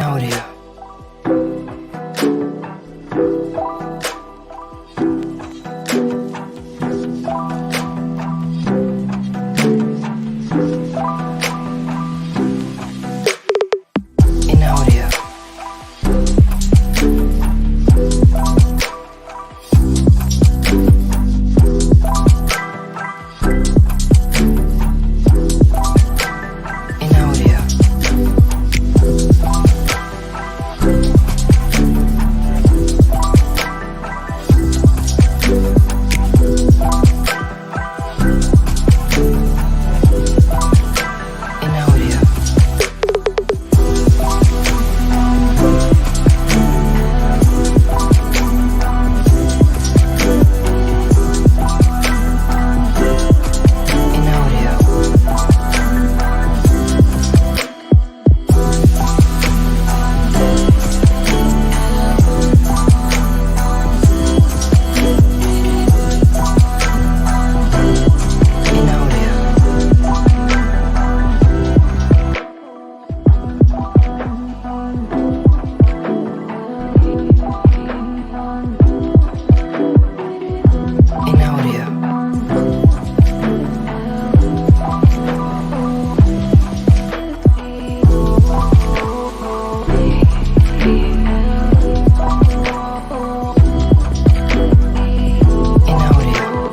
audio. In audio. In audio. In audio. In audio. In audio. In audio. In audio.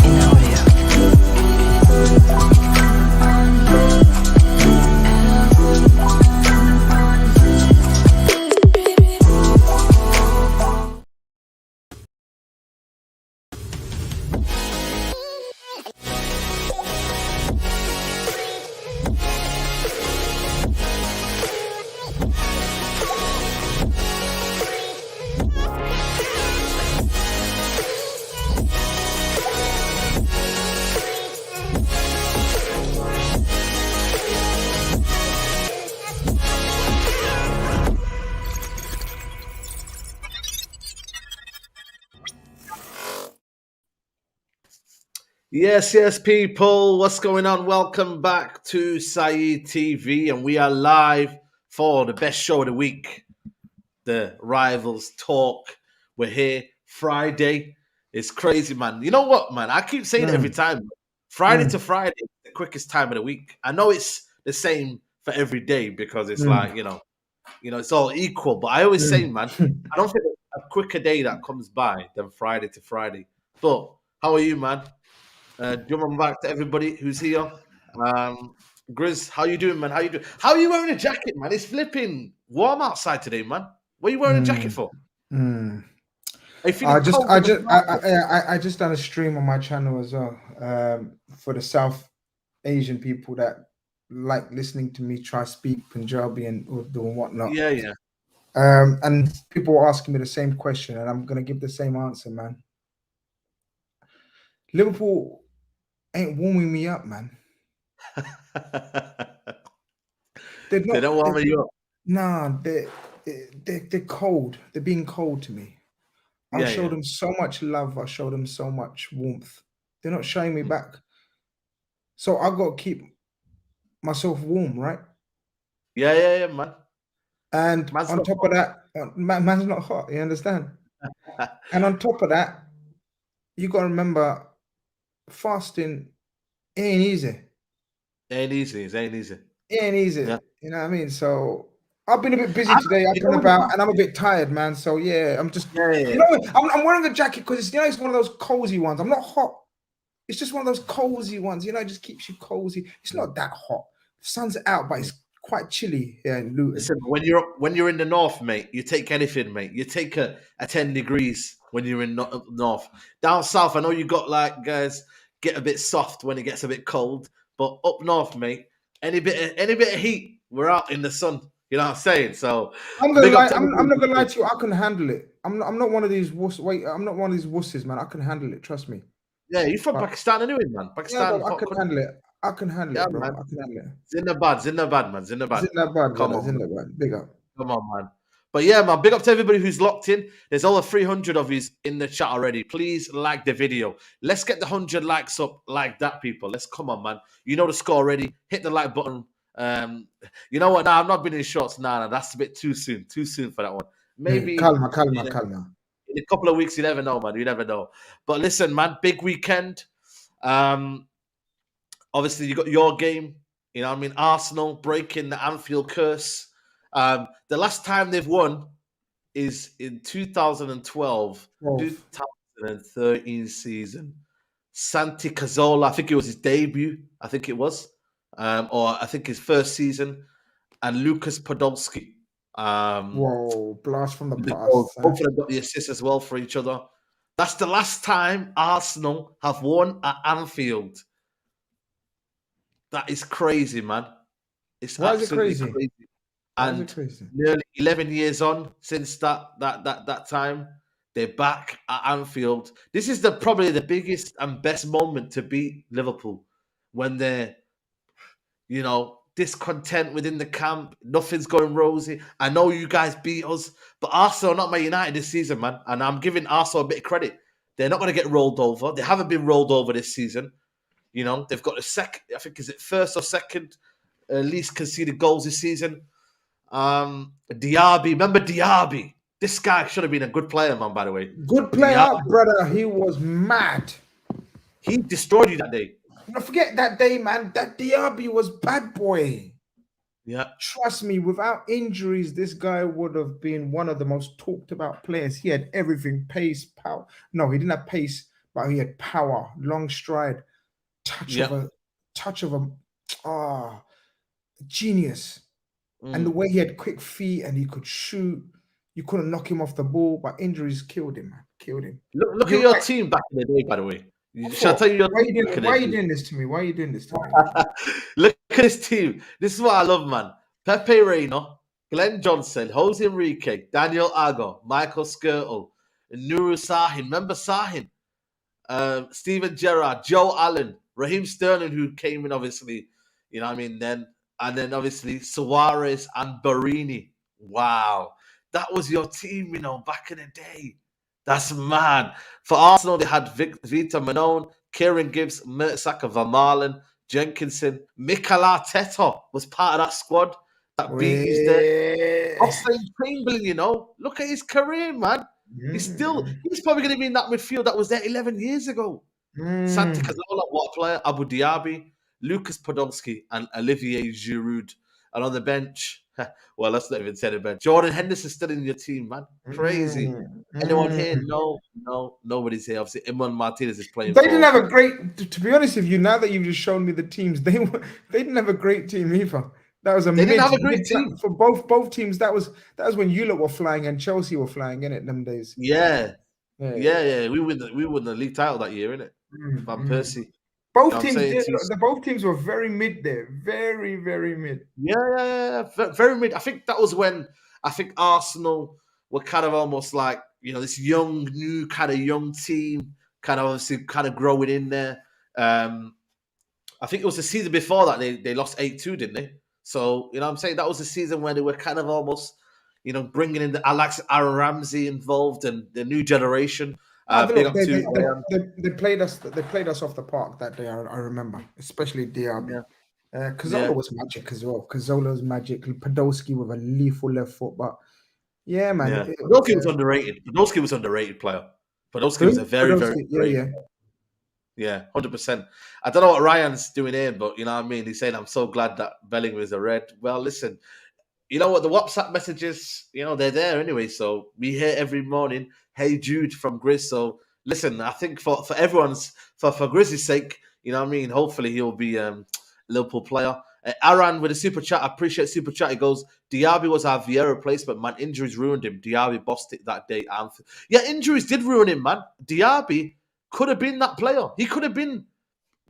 In audio. Yes, people. What's going on? Welcome back to Saeed TV, and we are live for the best show of the week, the Rivals Talk. We're here Friday. It's crazy, man. You know what, man? I keep saying it every time. Friday to Friday is the quickest time of the week. I know it's the same for every day because it's like, it's all equal. But I always say, man, I don't think there's a quicker day that comes by than Friday to Friday. But how are you, man? Jumping back to everybody who's here. Grizz, how you doing, man? How you doing? How are you wearing a jacket, man? It's flipping warm outside today, man. What are you wearing a jacket for? Are you feeling I just, cold I in the just, market? I just done a stream on my channel as well, for the South Asian people that like listening to me try speak Punjabi and Urdu and whatnot. Yeah. And people were asking me the same question, and I'm gonna give the same answer, man. Liverpool ain't warming me up, man. They're They don't not. warm you up. Nah, they're cold. They're being cold to me. I Yeah, show yeah. them so much love. I show them so much warmth. They're not showing me back. So I got to keep myself warm, right? Yeah, man. And Man's on not top of that, man's not hot. You understand? And on top of that, you got to remember, fasting ain't easy. Ain't easy. It ain't easy. It ain't easy. Yeah. You know what I mean? So I've been a bit busy I- today, up you and know about, what? and I'm a bit tired, man. So yeah, I'm just, Yeah. I'm wearing a jacket because it's one of those cozy ones. I'm not hot. It's just one of those cozy ones. It just keeps you cozy. It's not that hot. The sun's out, but it's quite chilly here in Luton. Listen, when you're in the north, mate, you take anything, mate. You take a 10 degrees when you're in north. Down south, I know you got like guys get a bit soft when it gets a bit cold, but up north, mate, any bit of heat, we're out in the sun. You know what I'm saying? So I'm not gonna lie to you. I can handle it. I'm not one of these I'm not one of these wusses, man. I can handle it. Trust me. Yeah, you're from Pakistan anyway, man. Pakistan. Yeah, I can handle it. I can handle it, bro. Man. I can handle it. Zindabad, man. Zindabad. Zindabad, Come brother. on, man. Zindabad. Big up. Come on, man. But yeah, man, big up to everybody who's locked in. There's over 300 of you in the chat already. Please like the video. Let's get the 100 likes up like that, people. Let's come on, man. You know the score already. Hit the like button. You know what? Nah, I'm not been in shorts. Nah, that's a bit too soon. Too soon for that one. Maybe Calma. in a couple of weeks, you never know, man. You never know. But listen, man, big weekend. Obviously, you got your game. You know what I mean? Arsenal breaking the Anfield curse. The last time they've won is in 2012, 2013 season. Santi Cazorla, I think it was his debut. I think it was. Or I think his first season. And Lucas Podolski. Whoa, blast from the past. Both of them got the assist as well for each other. That's the last time Arsenal have won at Anfield. That is crazy, man. It's Why is it absolutely crazy? And nearly 11 years on since that time, they're back at Anfield. This is probably the biggest and best moment to beat Liverpool when they're, discontent within the camp. Nothing's going rosy. I know you guys beat us, but Arsenal are not Man United this season, man. And I'm giving Arsenal a bit of credit. They're not going to get rolled over. They haven't been rolled over this season. They've got the second, I think, is it first or second least conceded goals this season. Diaby, remember Diaby? This guy should have been a good player, man, by the way. Good player, Diaby, brother. He was mad. He destroyed you that day. Don't forget that day, man. That Diaby was bad boy. Yeah. Trust me, without injuries, this guy would have been one of the most talked about players. He had everything, pace, power. No, he didn't have pace, but he had power, long stride, touch of a genius. And the way he had quick feet and he could shoot, you couldn't knock him off the ball, but injuries killed him, man. Killed him. Look at your team back in the day, by the way. Shall I tell you why are you doing this to me? Why are you doing this to me? Look at this team. This is what I love, man. Pepe Reina, Glenn Johnson, Jose Enrique, Daniel Agger, Michael Skirtle, Nuru Sahin. Remember Sahin? Steven Gerrard, Joe Allen, Raheem Sterling, who came in, obviously, then obviously Suarez and Barini. Wow. That was your team, back in the day. That's mad. For Arsenal, they had Vita Manone, Kieran Gibbs, Mertesacker, Van Marlen, Jenkinson. Mikel Arteta was part of that squad that beat his day. Oxlade Chamberlain, Look at his career, man. He's probably going to be in that midfield that was there 11 years ago. Santi Cazorla, what a player. Abu Diaby, Lucas Podolski, and Olivier Giroud. And on the bench, well, let's not even say the bench. Jordan Henderson's still in your team, man. Crazy. Anyone here? No, nobody's here. Obviously, Emmanuel Martinez is playing. They didn't have a great. To be honest with you, now that you've just shown me the teams, they didn't have a great team either. That was they didn't have a great team for both teams. That was when you lot were flying and Chelsea were flying in it them days. Yeah. We won the league title that year, innit? Van Persie. Both teams were very mid there. Very, very mid. Yeah. Very mid. I think that was when Arsenal were kind of almost like, this new kind of young team, kind of obviously kind of growing in there. I think it was the season before that they lost 8-2, didn't they? So, I'm saying that was the season where they were kind of almost, bringing in Aaron Ramsey involved and the new generation. They played us off the park that day. I remember, especially Diaby. Cazorla was magic as well. Cazorla was magic. Podolski with a lethal left foot, but yeah, man. Podolski was underrated. Podolski was an underrated player. Podolski was a very, very great. Yeah, 100%. I don't know what Ryan's doing here, but you know what I mean. He's saying, "I'm so glad that Bellingham is a red." Well, listen, you know what? The WhatsApp messages, they're there anyway. So we hear every morning, "Hey Jude" from Grizz. So listen, I think for everyone's for Grizz's sake, you know what I mean. Hopefully he'll be a Liverpool player. Aaron with a super chat. I appreciate super chat. He goes, "Diaby was our Vieira replacement, man. Injuries ruined him. Diaby bossed it that day." Yeah, injuries did ruin him, man. Diaby could have been that player. He could have been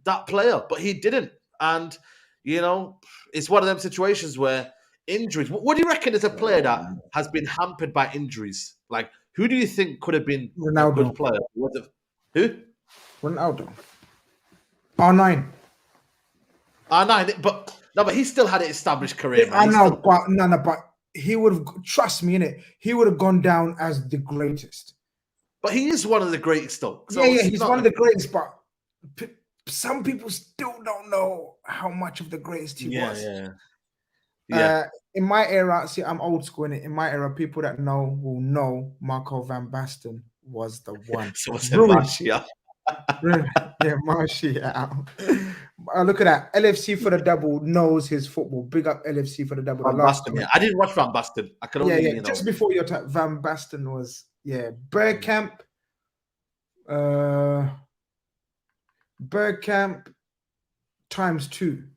that player, but he didn't. And, it's one of them situations where injuries. What do you reckon is a player that has been hampered by injuries? Like, who do you think could have been a good player? Who? Ronaldo. R9. R9, but he still had an established career, man. I know, but he would have, trust me in it, he would have gone down as the greatest. But he is one of the greatest, though. So Yeah, it's he's not one of the greatest, but some people still don't know how much of the greatest he was. Yeah. In my era, see, I'm old school in it. In my era, people that know will know Marco van Basten was the one. So what's Ruined. Martial? Yeah, Martial. Look at that. LFC for the double knows his football. Big up LFC for the double. Van The last Basten, yeah. I didn't watch Van Basten. I could only, you know. Just before your time, Van Basten was, Bergkamp. Bergkamp ×2.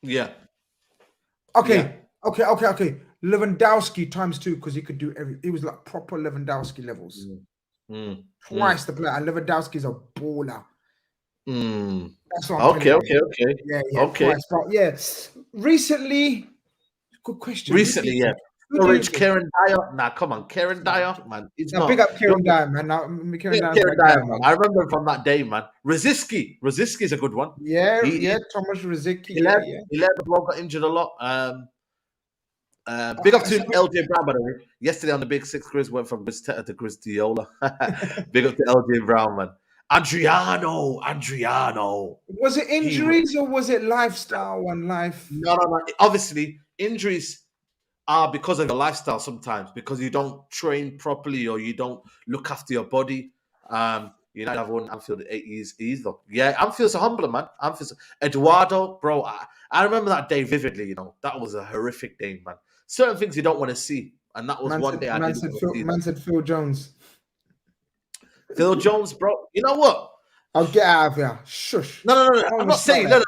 Yeah. Okay. Lewandowski ×2 because he could do he was like proper Lewandowski levels. Twice the player, and Lewandowski's a baller. That's what I'm Okay. Yeah, Okay. Twice. But recently, good question. Recently, yeah. Storage, Kieran Dyer. Nah, come on, Kieran Dyer, man. It's not. Big up Kieran Dyer, man. Kieran Dyer, man. I remember him from that day, man. Rosicky is a good one. Yeah, Thomas Rosicky. He led the bloke, got injured a lot. Big up to LJ Brown, by the way. Yesterday on the Big Six, Chris went from Chris Teta to Chris Diola. Big up to LJ Brown, man. Adriano. Was it injuries or was it lifestyle and life? No. Obviously, injuries are because of your lifestyle sometimes, because you don't train properly or you don't look after your body. You know, I've won Anfield at 8 years either. Yeah, Anfield's a humbler, man. Eduardo, bro, I remember that day vividly, you know. That was a horrific day, man. Certain things you don't want to see. And that was one day I didn't want to see. Man said Phil Jones. Phil Jones, bro. You know what? I'll get out of here. Shush. No. I'm not saying. No.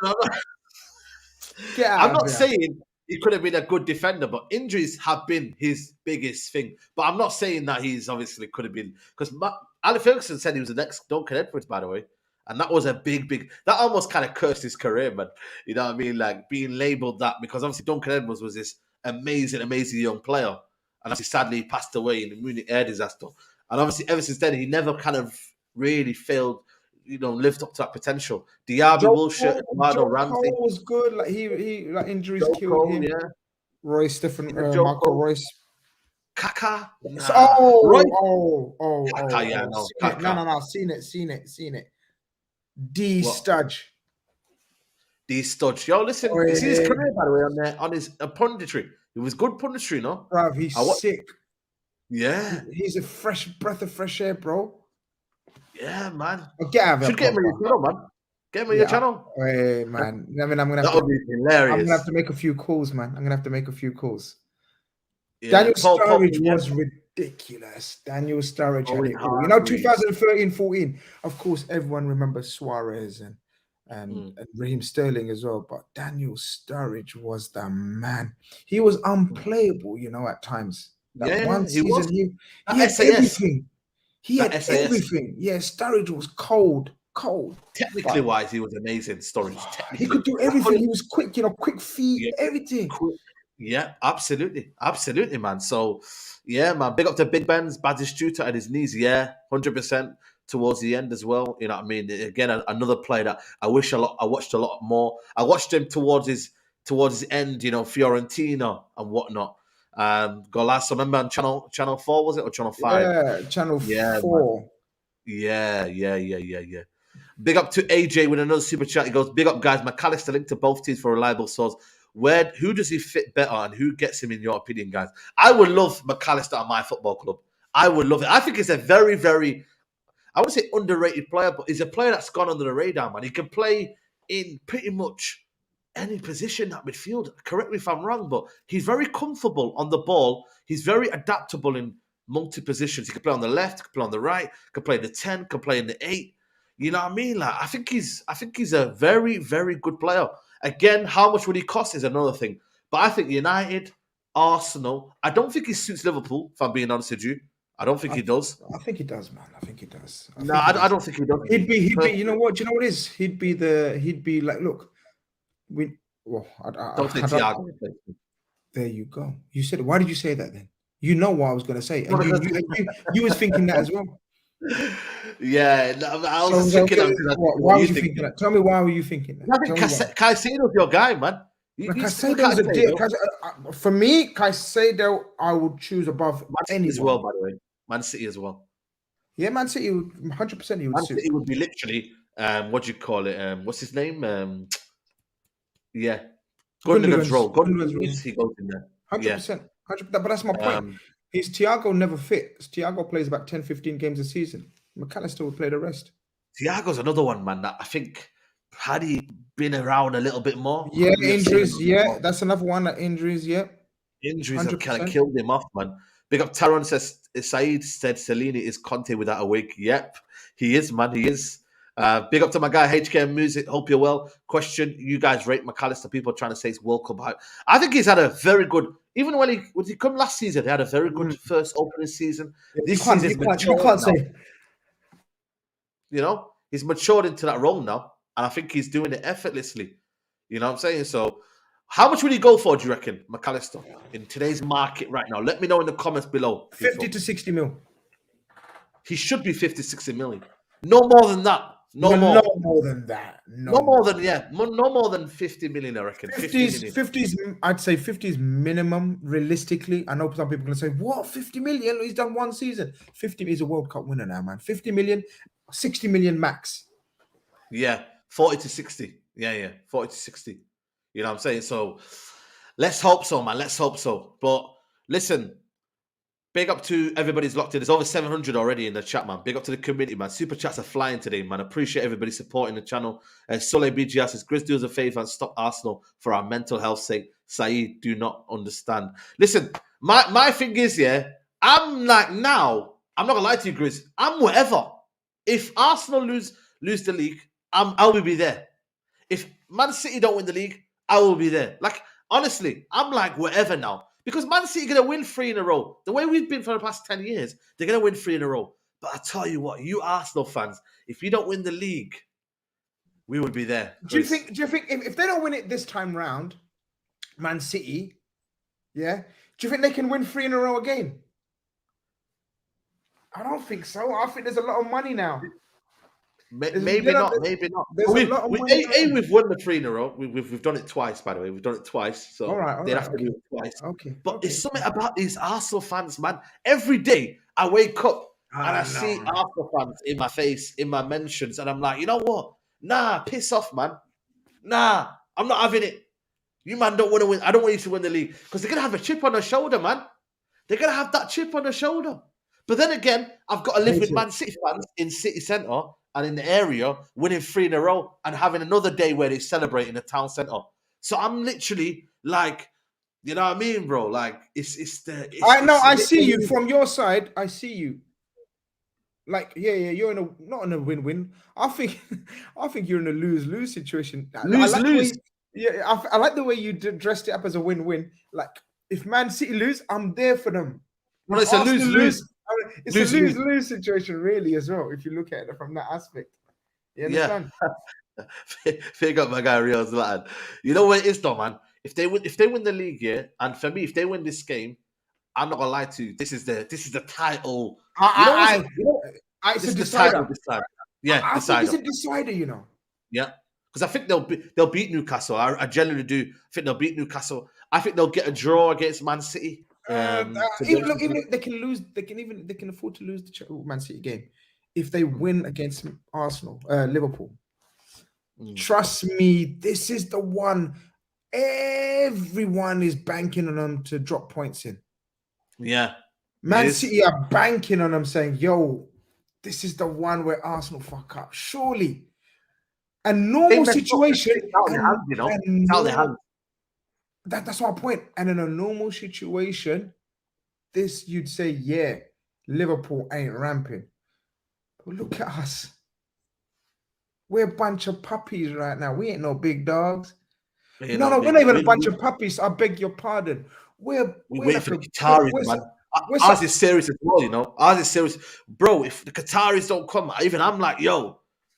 Get out I'm not saying he could have been a good defender, but injuries have been his biggest thing. But I'm not saying that he's obviously could have been, because Ali Ferguson said he was the next Duncan Edwards, by the way. And that was a big, that almost kind of cursed his career, man. You know what I mean? Like being labeled that, because obviously Duncan Edwards was this amazing young player. And obviously sadly he passed away in the Munich air disaster. And obviously ever since then, he never kind of really failed, you know, lived up to that potential. Diaby, Wilshere, Eduardo, Ramsey. Cole was good. Like he like injuries Joe killed Cole, him. yeah. Royce, different. Joe Marco Cole. Royce. Kaka. Roy. Kaka, yeah, no. Kaka. No. Seen it. D Studge. D Studge. Yo, listen, you see his career, by the way, on his punditry. It was good punditry, no? Bruv, he's sick. Yeah. He's a fresh breath of fresh air, bro. Yeah, man. Get out of Should get him on your channel, man. Get him on your channel. Hey, man. I mean, I'm gonna that would be hilarious. I'm gonna have to make a few calls, man. Yeah. Daniel Sturridge was ridiculous. Daniel Sturridge had it all. You know, 2013-14. Of course, everyone remembers Suarez and Raheem Sterling as well. But Daniel Sturridge was the man. He was unplayable, you know, at times. One season, he had everything. He had everything. Yeah, Sturridge was cold. Technically wise, he was amazing. Sturridge. He could do everything. He was quick, you know, quick feet, everything. Yeah, absolutely, man. So, yeah, man. Big up to Big Ben's Batistuta at his knees. Yeah, 100% towards the end as well. You know what I mean? Again, another player that I watched a lot more. I watched him towards his end. You know, Fiorentina and whatnot. Golasso, remember on channel 4, was it, or channel 5? Yeah, channel 4. Man. Yeah. Big up to AJ with another super chat. He goes, big up, guys. McAllister linked to both teams for reliable source. Who does he fit better and who gets him in your opinion, guys? I would love McAllister at my football club. I would love it. I think he's a very, very, I wouldn't say underrated player, but he's a player that's gone under the radar, man. He can play in pretty much any position at midfield. Correct me if I'm wrong, but he's very comfortable on the ball. He's very adaptable in multi-positions. He can play on the left, can play on the right, can play in the 10, can play in the 8. You know what I mean? Like, I think he's a very, very good player. Again, how much would he cost is another thing. But I think United, Arsenal, I don't think he suits Liverpool, if I'm being honest with you. I don't think he does. I think he does, man. I think he does. I don't think he does. He'd be, you know what? Do you know what it is? He'd be like, look, don't think Thiago. There you go. You said, why did you say that then? You know what I was going to say. And you was thinking that as well. Yeah, I was thinking that. Why were you thinking that? Tell me, why were you thinking that? I think Caicedo's your guy, man. Caicedo's a deal. For me, Caicedo, I would choose above Man City anyone. as well, by the way. Man City as well. Yeah, Man City, 100% he would Man suit. City would be literally, what do you call it? What's his name? Yeah. Gundogan's role. Gundogan's role, he goes in there. 100%. 100%. But that's my point. His Thiago never fits. Thiago plays about 10, 15 games a season. McAllister would play the rest. Thiago's another one, man, that I think had he been around a little bit more. Yeah, we have seen injuries. him Yeah, more. that's another one. That injuries. Yeah, Injuries have kind of 100%. killed him off, man. Big up Taron says Saeed said Cellini is Conte without a wig. Yep, he is, man. He is. Big up to my guy HKM Music. Hope you're well. Question: you guys rate McAllister? People are trying to say it's World Cup hype. I think he's had a very good. Even when he come last season, he had a very good first opening season. This season, you can't say. You know, he's matured into that role now, and I think he's doing it effortlessly. You know what I'm saying? So, how much would he go for, do you reckon, McAllister, in today's market right now? Let me know in the comments below. 50 to 60 mil. He should be 50, 60 million. No more than that. No more. No more than that. No more than, no more than 50 million, I reckon. 50s, I'd say 50s minimum, realistically. I know some people are going to say, what, 50 million? He's done one season. 50 is a World Cup winner now, man. 50 million, 60 million max. Yeah, 40 to 60. Yeah, 40 to 60. You know what I'm saying? So, let's hope so, man. Let's hope so. But, listen, big up to everybody's locked in. There's over 700 already in the chat, man. Big up to the community, man. Super chats are flying today, man. Appreciate everybody supporting the channel. Soleil BGR says, Grizz, do us a favor and stop Arsenal for our mental health sake. Saeed, do not understand. Listen, my thing is, I'm like now, I'm not going to lie to you, Grizz. I'm whatever. If Arsenal lose the league, I will be there. If Man City don't win the league, I will be there. Like, honestly, I'm like whatever now. Because Man City are going to win 3 in a row. The way we've been for the past 10 years, they're going to win 3 in a row. But I tell you what, you Arsenal fans, if you don't win the league, we will be there. Do you think if they don't win it this time round, Man City, do you think they can win 3 in a row again? I don't think so. I think there's a lot of money now. Maybe not. We've won the 3 in a row. We've done it twice, by the way. We've done it twice. So they'd have to do it twice. Okay. But it's something about these Arsenal fans, man. Every day I wake up and I see Arsenal fans in my face, in my mentions, and I'm like, you know what? Nah, piss off, man. Nah, I'm not having it. You man don't want to win. I don't want you to win the league because they're gonna have a chip on their shoulder, man. They're gonna have that chip on their shoulder. But then again, I've got to live with Man City fans in City Centre and in the area, winning 3 in a row and having another day where they celebrate in the town centre. So I'm literally like, you know what I mean, bro? Like I see you from your side. I see you. Like, you're not in a win-win. I think you're in a lose-lose situation. Lose-lose. I like the way you dressed it up as a win-win. Like, if Man City lose, I'm there for them. Well, it's a lose-lose. It's a lose-lose situation, really, as well, if you look at it from that aspect. You understand? Big up my guy Rio Zlatan. You know what it is though, man? If they win the league, and for me, if they win this game, I'm not gonna lie to you. This is the title. It's a decider. This time. Yeah, I decider. think it's a decider, you know. Yeah, because I think they'll beat Newcastle. I generally do. I think they'll beat Newcastle. I think they'll get a draw against Man City. Even if they can lose, they can afford to lose the Man City game if they win against Arsenal, Liverpool. Trust me, this is the one. Everyone is banking on them to drop points in. Yeah, Man City are banking on them, saying, "Yo, this is the one where Arsenal fuck up." Surely, a normal situation. That's my point. And in a normal situation, this you'd say, Liverpool ain't ramping. But look at us. We're a bunch of puppies right now. We ain't no big dogs. We're not even a bunch of puppies. I beg your pardon. We're waiting for the Qataris, man. Ours is serious as well, you know. Ours is serious. Bro, if the Qataris don't come, even I'm like,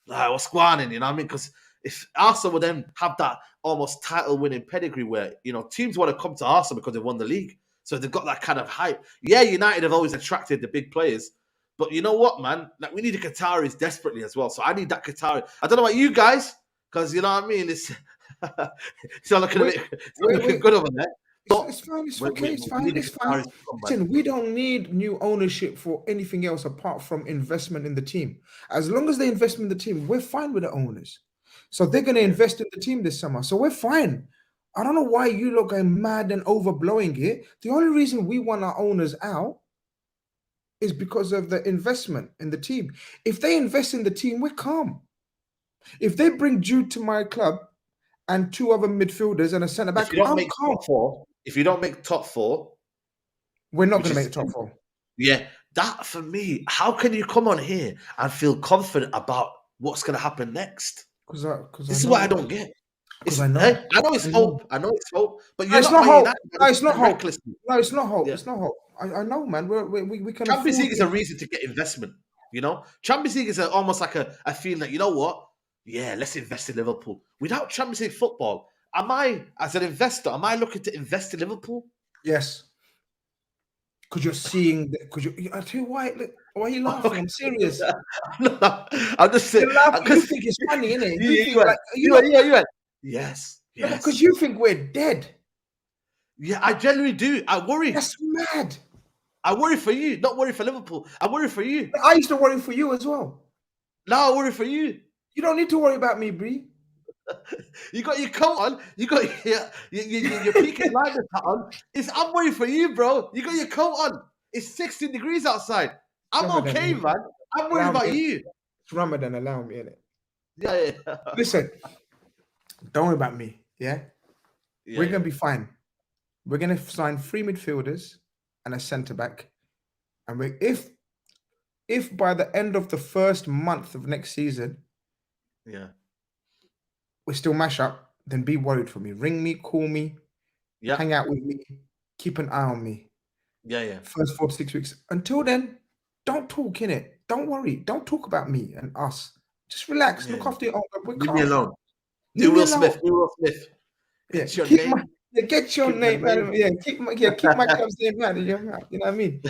what's going on, you know what I mean? Because if Arsenal would then have that almost title-winning pedigree where, you know, teams want to come to Arsenal because they won the league. So they've got that kind of hype. Yeah, United have always attracted the big players. But you know what, man? Like, we need the Qataris desperately as well. So I need that Qatari. I don't know about you guys, because, you know what I mean? It's It's not looking a Wait, bit. It's not wait, looking wait. good over there. But It's fine. It's we okay. It's fine. need It's to get fine. Mahrez to come, man. Listen, we don't need new ownership for anything else apart from investment in the team. As long as they invest in the team, we're fine with the owners. So they're going to Yeah. invest in the team this summer. So we're fine. I don't know why you look going mad and overblowing it. The only reason we want our owners out is because of the investment in the team. If they invest in the team, we're calm. If they bring Jude to my club and two other midfielders and a centre If back, you don't I'm make calm. top four, if you don't make top four, We're not which going to is make the top four. yeah, that for me, how can you come on here and feel confident about what's going to happen next? Because This is what I don't get. Because It's, I know. I know it's I know. hope. I know it's hope, but No, you're it's not not Man hope. United. No, it's not hope. Recklessly. No, it's not hope. Yeah. It's not hope. I know, man. We can Champions afford League is a reason to get investment. You know, Champions League is almost like a feeling that, you know what? Yeah, let's invest in Liverpool. Without Champions League football, am I, as an investor, am I looking to invest in Liverpool? Yes. Because you're seeing. Because I tell you why. Look, why are you laughing? I'm serious. No, I'm just saying You're laughing. You because think it's funny, innit? you, You you think went, like you went, you went. Yes, because yes, you think we're dead. yeah. I generally do. I worry. That's mad. I worry for you, not worry for Liverpool. I worry for you. I used to worry for you as well. Now I worry for you. You don't need to worry about me, Bree. You got your coat on. You got your peaking blinders hat on. I'm worried for you, bro. You got your coat on. It's 16 degrees outside. I'm Ramadan, okay, innit? man. I'm worried about Innit? you. It's Ramadan, allow me, innit? Yeah. Listen, don't worry about me. Yeah, we're gonna be fine. We're gonna sign 3 midfielders and a centre back, and if by the end of the first month of next season Yeah. we still mash up, then be worried for me. Ring me, call me, Yeah. hang out with me, keep an eye on me. Yeah. First 4 to 6 weeks. Until then, don't talk in it. Don't worry. Don't talk about me and us. Just relax. Look Yeah. after your own. We're Leave me calm. alone. Leave New me Will alone. Smith. New Will Smith. Yeah, Get your keep name. my get your Keep my name. name. Yeah, keep my club's name out of your mouth. You know what I mean?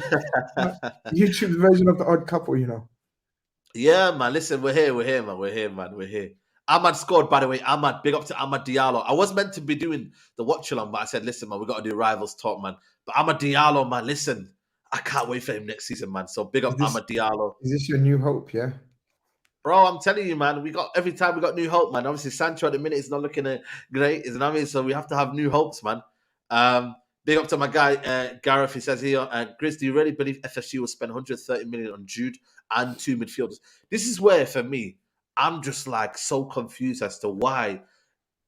YouTube's version of the odd couple, you know. Yeah, man. Listen, we're here, man. We're here. Ahmad scored, by the way. Ahmad, big up to Ahmad Diallo. I was meant to be doing the watch along, but I said, listen, man, we got to do rivals talk, man. But Ahmad Diallo, man, listen, I can't wait for him next season, man. So big up Ahmad Diallo. Is this your new hope? Yeah. Bro, I'm telling you, man, every time we got new hope, man. Obviously, Sancho at the minute is not looking great, isn't it? So we have to have new hopes, man. Big up to my guy, Gareth. He says here, Grizz, do you really believe FSU will spend 130 million on Jude and 2 midfielders? This is where, for me, I'm just like so confused as to why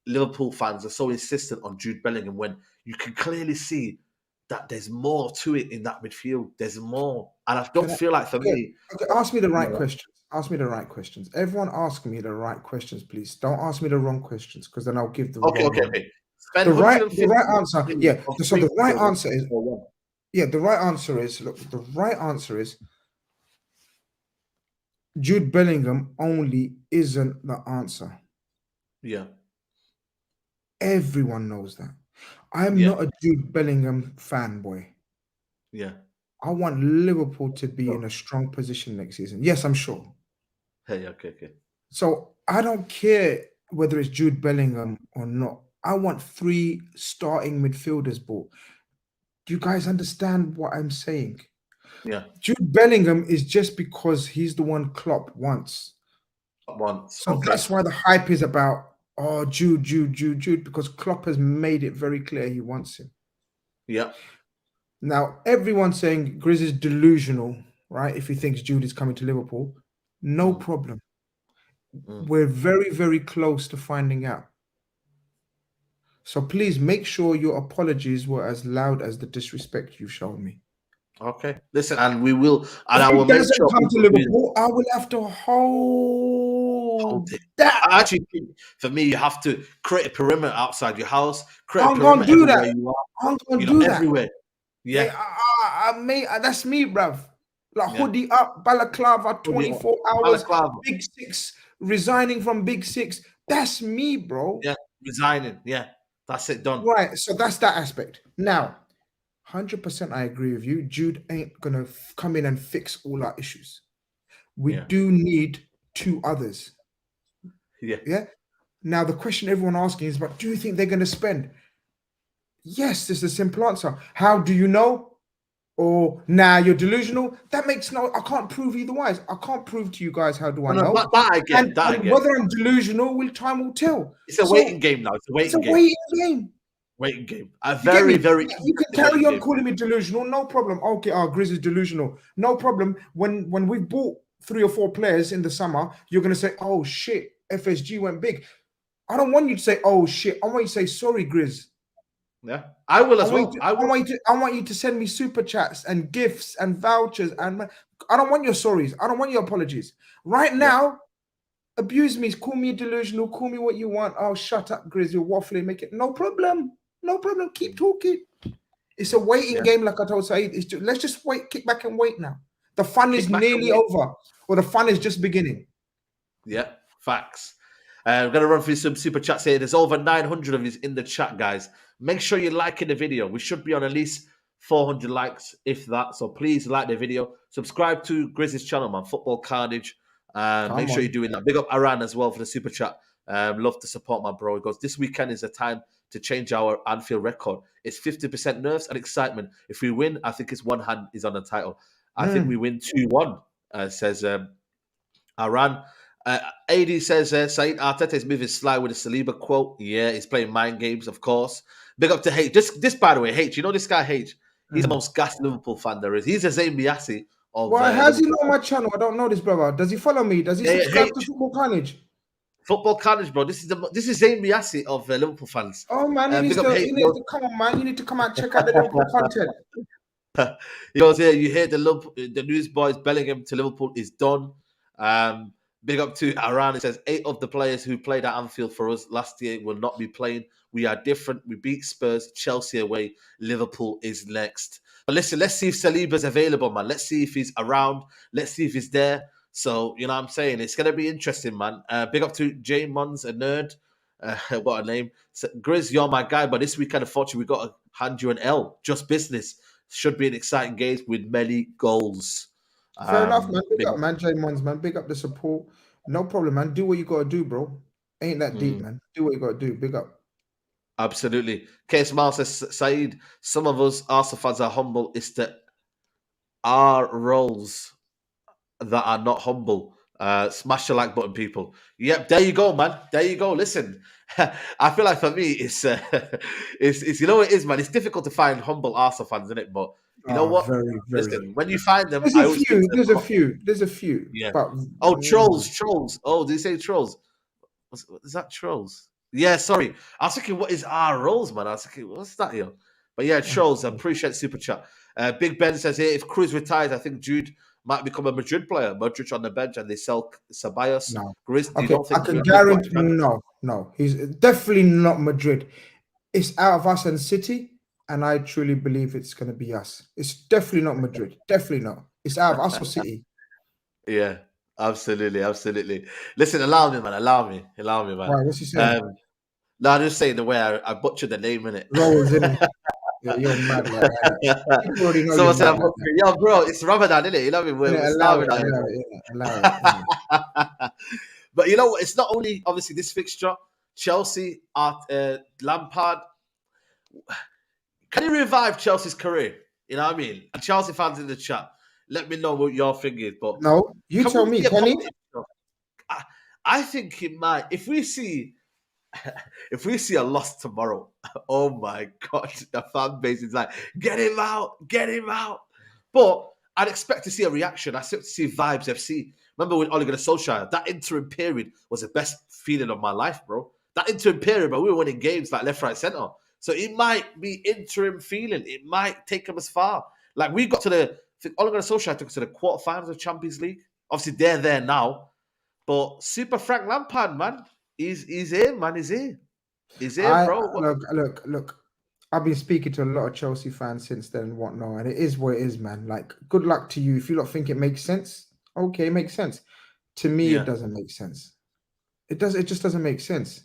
Liverpool fans are so insistent on Jude Bellingham when you can clearly see that there's more to it in that midfield. There's more. And I don't feel like, for me... Okay, ask me the right questions. Ask me the right questions. Everyone ask me the right questions, please. Don't ask me the wrong questions because then I'll give the wrong answer. Okay. Spend The right 150 answer, million yeah. on So the 3 right midfielders answer is, for one. yeah, the right answer is, look, the right answer is Jude Bellingham only isn't the answer. Yeah. Everyone knows that. I'm Yeah. not a Jude Bellingham fanboy. Yeah. I want Liverpool to be in a strong position next season. Yes, I'm sure. Hey, okay. So I don't care whether it's Jude Bellingham or not. I want 3 starting midfielders, ball. Do you guys understand what I'm saying? Yeah. Jude Bellingham is just because he's the one Klopp wants. So that's why the hype is about, oh, Jude, because Klopp has made it very clear he wants him. Yeah. Now, everyone's saying Grizz is delusional, right? If he thinks Jude is coming to Liverpool, no problem. We're very, very close to finding out. So please make sure your apologies were as loud as the disrespect you've shown me. Okay. Listen, and we will, and If I will he make doesn't sure come to Liverpool, I will have to hold it. that. I actually think, for me, you have to create a perimeter outside your house, create a I'm gonna perimeter do everywhere that. you are. I'm gonna do that. Everywhere. Yeah. Mate, that's me, bruv. Like Yeah. hoodie up, balaclava, 24 hours, Balaclava. Big 6, resigning from Big 6. That's me, bro. Yeah. Resigning. Yeah. That's it, done. Right. So that's that aspect. Now, 100% I agree with you. Jude ain't gonna come in and fix all our issues. We do need 2 others. Yeah. Yeah. Now, the question everyone asking is, but do you think they're going to spend? Yes, this is a simple answer. How do you know? Or you're delusional. That makes I can't prove either wise. I can't prove to you guys how do I No, know. that I get. And, That I and get. whether I'm delusional, time will tell. It's a waiting game now. It's a waiting game. Waiting game. Waiting game. A You get very, me? very. You can carry on game. calling me delusional, no problem. Okay, Grizz is delusional, no problem. When we bought 3 or 4 players in the summer, you're gonna say, "Oh shit, FSG went big." I don't want you to say, "Oh shit." I want you to say, "Sorry, Grizz." Yeah, I will as well. I want you to send me super chats and gifts and vouchers, and I don't want your sorries. I don't want your apologies. Right now, abuse me, call me delusional, call me what you want. Oh, shut up, Grizz, you're waffling, make it no problem. No problem. Keep talking. It's a waiting game, like I told Saeed. Let's just wait, kick back and wait now. The fun is nearly over, or the fun is just beginning. Yeah, facts. I'm going to run through some super chats here. There's over 900 of you in the chat, guys. Make sure you're liking the video. We should be on at least 400 likes, if that. So please like the video. Subscribe to Grizz's channel, man. Football Carnage. Make sure you're doing that. Big up Aran as well for the super chat. Love to support my bro. He goes, this weekend is a time to change our Anfield record. It's 50% nerves and excitement. If we win, I think it's one hand is on the title. I think we win 2-1, says Aran. AD says, Saeed Arteta is moving sly with a Saliba quote. Yeah, he's playing mind games, of course. Big up to H. This by the way, H. You know this guy, H? He's the most gassed Liverpool fan there is. He's a Zayn Biassi of... Why has he not my channel? I don't know this, brother. Does he follow me? Does he subscribe to Football Carnage? Football Carnage, bro. This is Zayn Biassi of Liverpool fans. Oh, man, he needs to come on, man. You need to come out and check out the Liverpool content. He goes, yeah, you hear the newsboys, Bellingham to Liverpool is done. Big up to Aran. It says 8 of the players who played at Anfield for us last year will not be playing. We are different. We beat Spurs, Chelsea away. Liverpool is next. But listen, let's see if Saliba's available, man. Let's see if he's around. Let's see if he's there. So, you know what I'm saying? It's going to be interesting, man. Big up to Jay Mons, a nerd. What a name. So, Grizz, you're my guy. But this weekend, unfortunately, we've got to hand you an L. Just business. Should be an exciting game with many goals. Fair enough, man. Big up, man. Jay Mons, man. Big up the support. No problem, man. Do what you gotta do, bro. Ain't that deep, man. Do what you gotta do. Big up. Absolutely. Case Miles says, Saeed, some of us Arsenal fans are humble. It's the our roles that are not humble. Smash the like button, people. Yep, there you go, man. There you go. Listen, I feel like for me, it's you know what it is, man. It's difficult to find humble Arsenal fans, isn't it? But you know what? Very, very. Listen, when you find them, there's a few. Yeah. But, trolls. Oh, did you say trolls? Is that trolls? Yeah, sorry. I was thinking, what is our roles, man? I was thinking, what's that here? But yeah, trolls. I appreciate super chat. Big Ben says here, if Cruz retires, I think Jude might become a Madrid player. Modric on the bench, and they sell Ceballos. No. Grizz, I can guarantee. No. He's definitely not Madrid. It's out of us and City. And I truly believe it's going to be us. It's definitely not Madrid. Definitely not. It's out of us or City. Yeah, absolutely. Listen, allow me, man. Man. Right, what's he saying? No, I'm just saying the way I butchered the name, innit? Rolls in it. Yeah, you're mad like that. People already know. Someone said, yo, bro, it's Ramadan, innit? You know what I mean? Allow it. But you know what? It's not only, obviously, this fixture. Chelsea at Lampard. Can you revive Chelsea's career? You know what I mean? And Chelsea fans in the chat, let me know what your thing is. But no, you tell me, can he? I think he might. If we see a loss tomorrow, oh my God, the fan base is like, get him out. But I'd expect to see a reaction. I expect to see Vibes FC. Remember with Ole Gunnar Solskjaer, that interim period was the best feeling of my life, bro. That interim period, bro, we were winning games like left, right, centre. So it might be interim feeling. It might take them as far. Like we got to Ole Gunnar Solskjaer took us to the quarterfinals of Champions League. Obviously, they're there now. But Super Frank Lampard, man, he's here, man. He's here. He's here, bro. Look. I've been speaking to a lot of Chelsea fans since then and whatnot, and it is what it is, man. Like, good luck to you. If you don't think it makes sense, okay, it makes sense. To me, it doesn't make sense. It just doesn't make sense.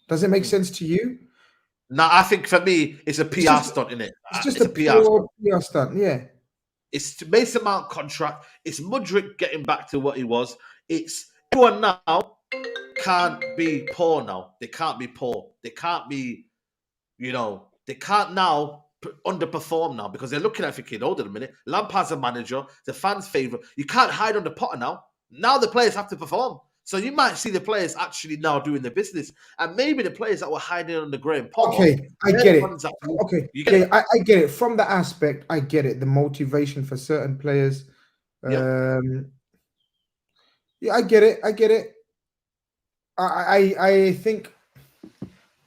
Does it make sense to you? No, I think for me, it's a PR stunt, isn't it? It's just a PR stunt, yeah. It's Mason Mount contract. It's Mudryk getting back to what he was. It's everyone now can't be poor now. They can't be poor. They can't be, they can't now underperform now because they're looking at thinking, hold on a minute, Lampard's a manager, the fans' favourite. You can't hide under Potter now. Now the players have to perform. So you might see the players actually now doing the business. And maybe the players that were hiding under Graham Potter. Okay, I they're get the it. ones that- Okay, You get it? I get it. From that aspect, I get it. The motivation for certain players. Yeah. Yeah, I get it. I get it. I think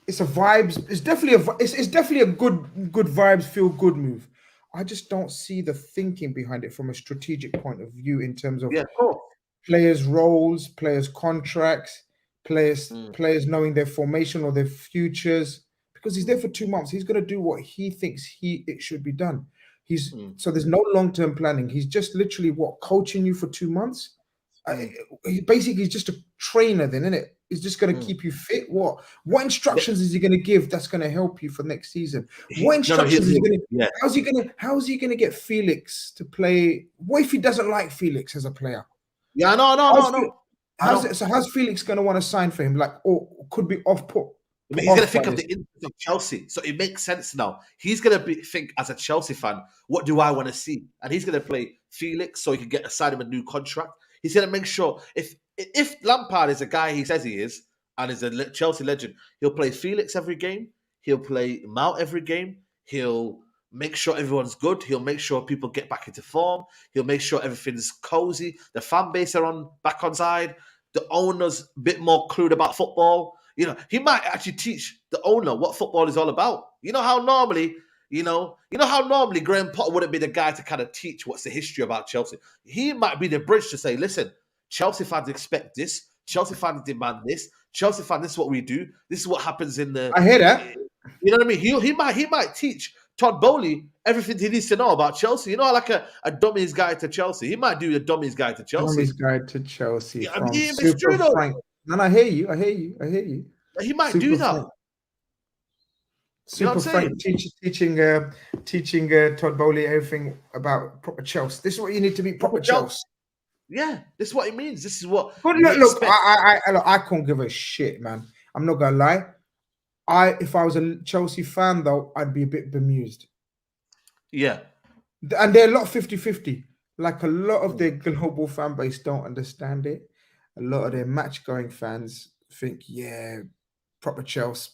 it's a vibes. It's definitely it's definitely a good vibes, feel good move. I just don't see the thinking behind it from a strategic point of view in terms of Yeah, of course. players' roles, players' contracts, players Mm. players knowing their formation or their futures. Because he's there for 2 months, he's going to do what he thinks it should be done. So there's no long term planning. He's just literally coaching you for 2 months. He's just a trainer, then, isn't it? He's just going to keep you fit. What instructions is he going to give that's going to help you for next season? What instructions is he going to? Yeah. How's he going to get Felix to play? What if he doesn't like Felix as a player? Yeah, no. How's Felix going to want to sign for him? Like, or could be off put? I mean, he's going to think of the interest of Chelsea. So it makes sense now. He's going to think as a Chelsea fan, what do I want to see? And he's going to play Felix so he can get aside him a new contract. He's going to make sure if Lampard is a guy he says he is and is a Chelsea legend, he'll play Felix every game. He'll play Mount every game. He'll make sure everyone's good. He'll make sure people get back into form. He'll make sure everything's cozy. The fan base are back on side. The owner's a bit more clued about football. He might actually teach the owner what football is all about. You know how normally Graham Potter wouldn't be the guy to kind of teach what's the history about Chelsea. He might be the bridge to say, listen, Chelsea fans expect this. Chelsea fans demand this. Chelsea fans, this is what we do. This is what happens in the... I hear that. You know what I mean? He might teach Todd Bowley everything he needs to know about Chelsea. Like a dummy's guide to Chelsea. He might do a dummy's guide to Chelsea. Dummy's guide to Chelsea. Yeah, From it's true, Super Frank. And I hear you. He might Super do that. Frank. Super Frank teaching Todd Bowley everything about proper Chelsea. This is what you need to be proper Chelsea. Yeah, this is what it means. This is what. But look, I can't give a shit, man. I'm not gonna lie. If I was a Chelsea fan, though, I'd be a bit bemused. Yeah. And they're a lot 50-50. Like a lot of their global fan base don't understand it. A lot of their match-going fans think, yeah, proper Chelsea.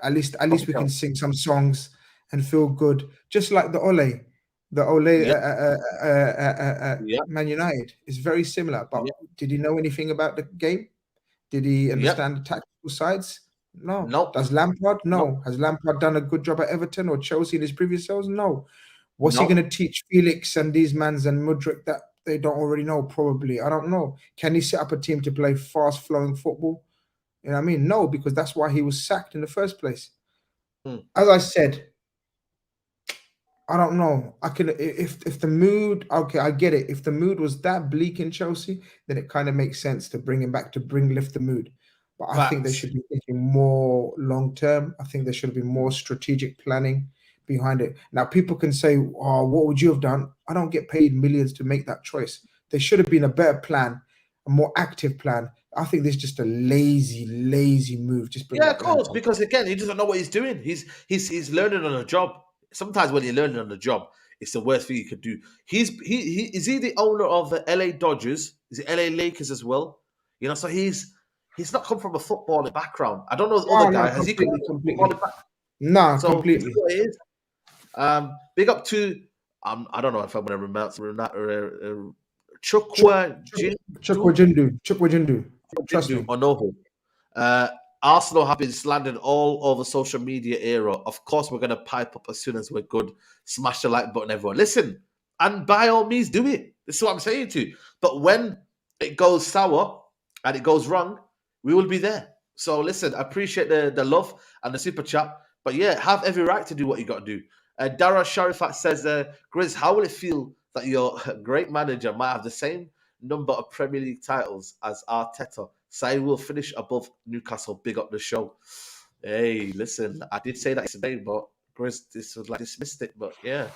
At least we can sing some songs and feel good. Just like the Ole Man United is very similar. But did he know anything about the game? Did he understand the tactical sides? No. Nope. Does Lampard? No. Nope. Has Lampard done a good job at Everton or Chelsea in his previous roles? No. What's he going to teach Felix and these mans and Mudryk that they don't already know? Probably. I don't know. Can he set up a team to play fast-flowing football? You know what I mean? No, because that's why he was sacked in the first place. As I said, I don't know. I can if the mood, okay, I get it. If the mood was that bleak in Chelsea, then it kind of makes sense to bring him back to lift the mood. But I think they should be thinking more long term. I think there should be more strategic planning behind it. Now, people can say, "Oh, what would you have done?" I don't get paid millions to make that choice. There should have been a better plan, a more active plan. I think this is just a lazy move. Just of course, because again, he doesn't know what he's doing. He's learning on a job. Sometimes when you're learning on the job, it's the worst thing you could do. Is he the owner of the LA Dodgers? Is it LA Lakers as well? So he's not come from a footballing background. I don't know the other guy. Has he come from a footballing background? No, completely. What it is. Big up to I don't know if I'm going to remember Chukwujindu. Trust me. Onoho. Arsenal have been slandered all over social media era. Of course, we're going to pipe up as soon as we're good. Smash the like button, everyone. Listen, and by all means, do it. This is what I'm saying to you. But when it goes sour and it goes wrong, we will be there. So listen, I appreciate the love and the super chat. But yeah, have every right to do what you got to do. Dara Sharifat says, Grizz, how will it feel that your great manager might have the same number of Premier League titles as Arteta? Saeed will finish above Newcastle. Big up the show. Hey, listen, I did say that today, but Grizz dismissed it. But yeah.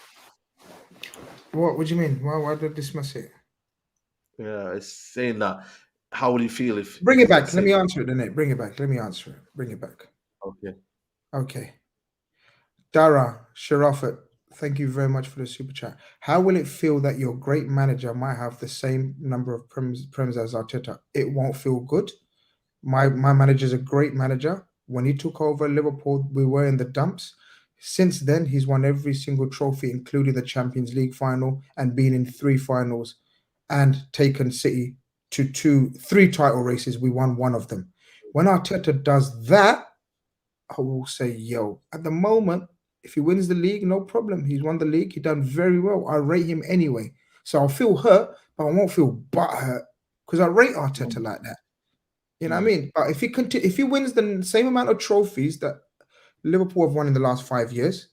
What do you mean? Why did I dismiss it? Yeah, it's saying that How will you feel if Bring it it's back. the Let me same? answer it, innit? Bring it back. Let me answer it. Bring it back. Okay. Okay. Dara Sharafat, thank you very much for the super chat. How will it feel that your great manager might have the same number of prems as Arteta? It won't feel good. My manager's a great manager. When he took over Liverpool, we were in the dumps. Since then, he's won every single trophy, including the Champions League final, and been in 3 finals, and taken City to 3 title races. We won 1 of them. When Arteta does that, I will say, yo, at the moment, if he wins the league, no problem. He's won the league. He done very well. I rate him anyway. So I'll feel hurt, but I won't feel butthurt because I rate Arteta like that. You know what I mean? But if he wins the same amount of trophies that Liverpool have won in the last 5 years,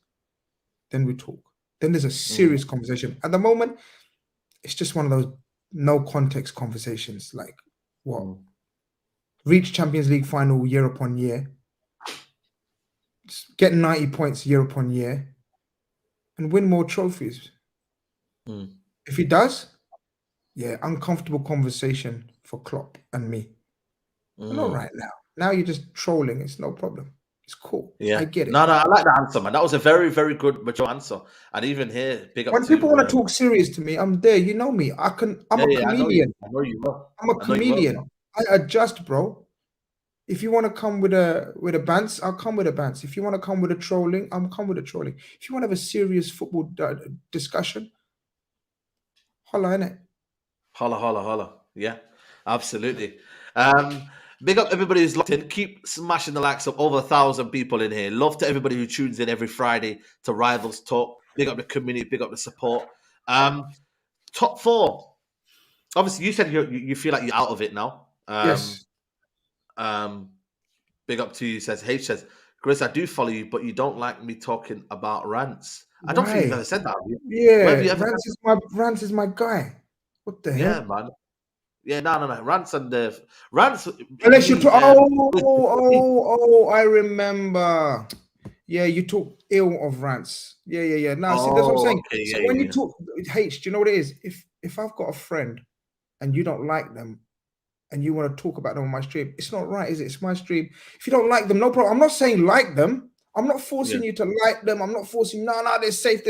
then we talk. Then there's a serious conversation. At the moment, it's just one of those no context conversations. Like, what? Reach Champions League final year upon year, get 90 points year upon year, and win more trophies. If he does, yeah, uncomfortable conversation for Klopp and me. But not right now. Now you're just trolling. It's no problem. It's cool. Yeah, I get it. No, I like that answer, man. That was a very, very good, mature answer. And even here, big up When to people want to talk serious to me, I'm there. You know me. I'm a chameleon. I know you will. I'm a chameleon. I adjust, bro. If you want to come with a bants, I'll come with a bants. If you want to come with a trolling, I'll come with a trolling. If you want to have a serious football discussion, holla, innit? Holla, holla, holla. Yeah, absolutely. Big up everybody who's locked in. Keep smashing the likes up. Over 1,000 people in here. Love to everybody who tunes in every Friday to Rivals Talk. Big up the community. Big up the support. Top 4. Obviously, you said you feel like you're out of it now. Yes. Big up to you. Says H says, Chris, I do follow you, but you don't like me talking about rants. I don't think you've ever said that. Have you? Yeah, Where have you ever Rance is my guy. What the hell? Yeah, man. Yeah, no. Rants and the rants. Unless you talk. I remember. Yeah, you talk ill of Rance. Yeah. Now, see, that's what I'm saying. Okay, So when you talk H, do you know what it is? If I've got a friend and you don't like them, and you want to talk about them on my stream, it's not right, is it? It's my stream. If you don't like them, no problem. I'm not saying like them. I'm not forcing you to like them. I'm not forcing, no, they're safe.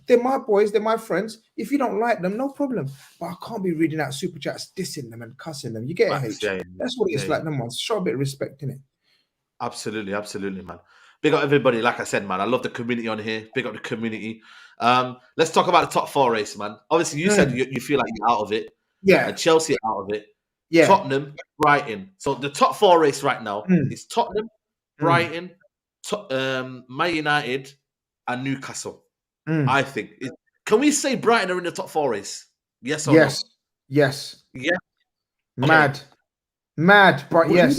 They're my boys. They're my friends. If you don't like them, no problem. But I can't be reading out super chats, dissing them and cussing them. You get it, H? That's what it's like them ones. Show a bit of respect, innit? Absolutely, man. Big up everybody. Like I said, man, I love the community on here. Big up the community. Let's talk about the top 4 race, man. Obviously, you said you feel like you're out of it. Yeah. And Chelsea out of it. Yeah. Tottenham, Brighton. So the top 4 race right now is Tottenham, Brighton, Man United, and Newcastle. I think. Can we say Brighton are in the top 4 race? Yes or no? Yes. Yeah. Mad, but yes.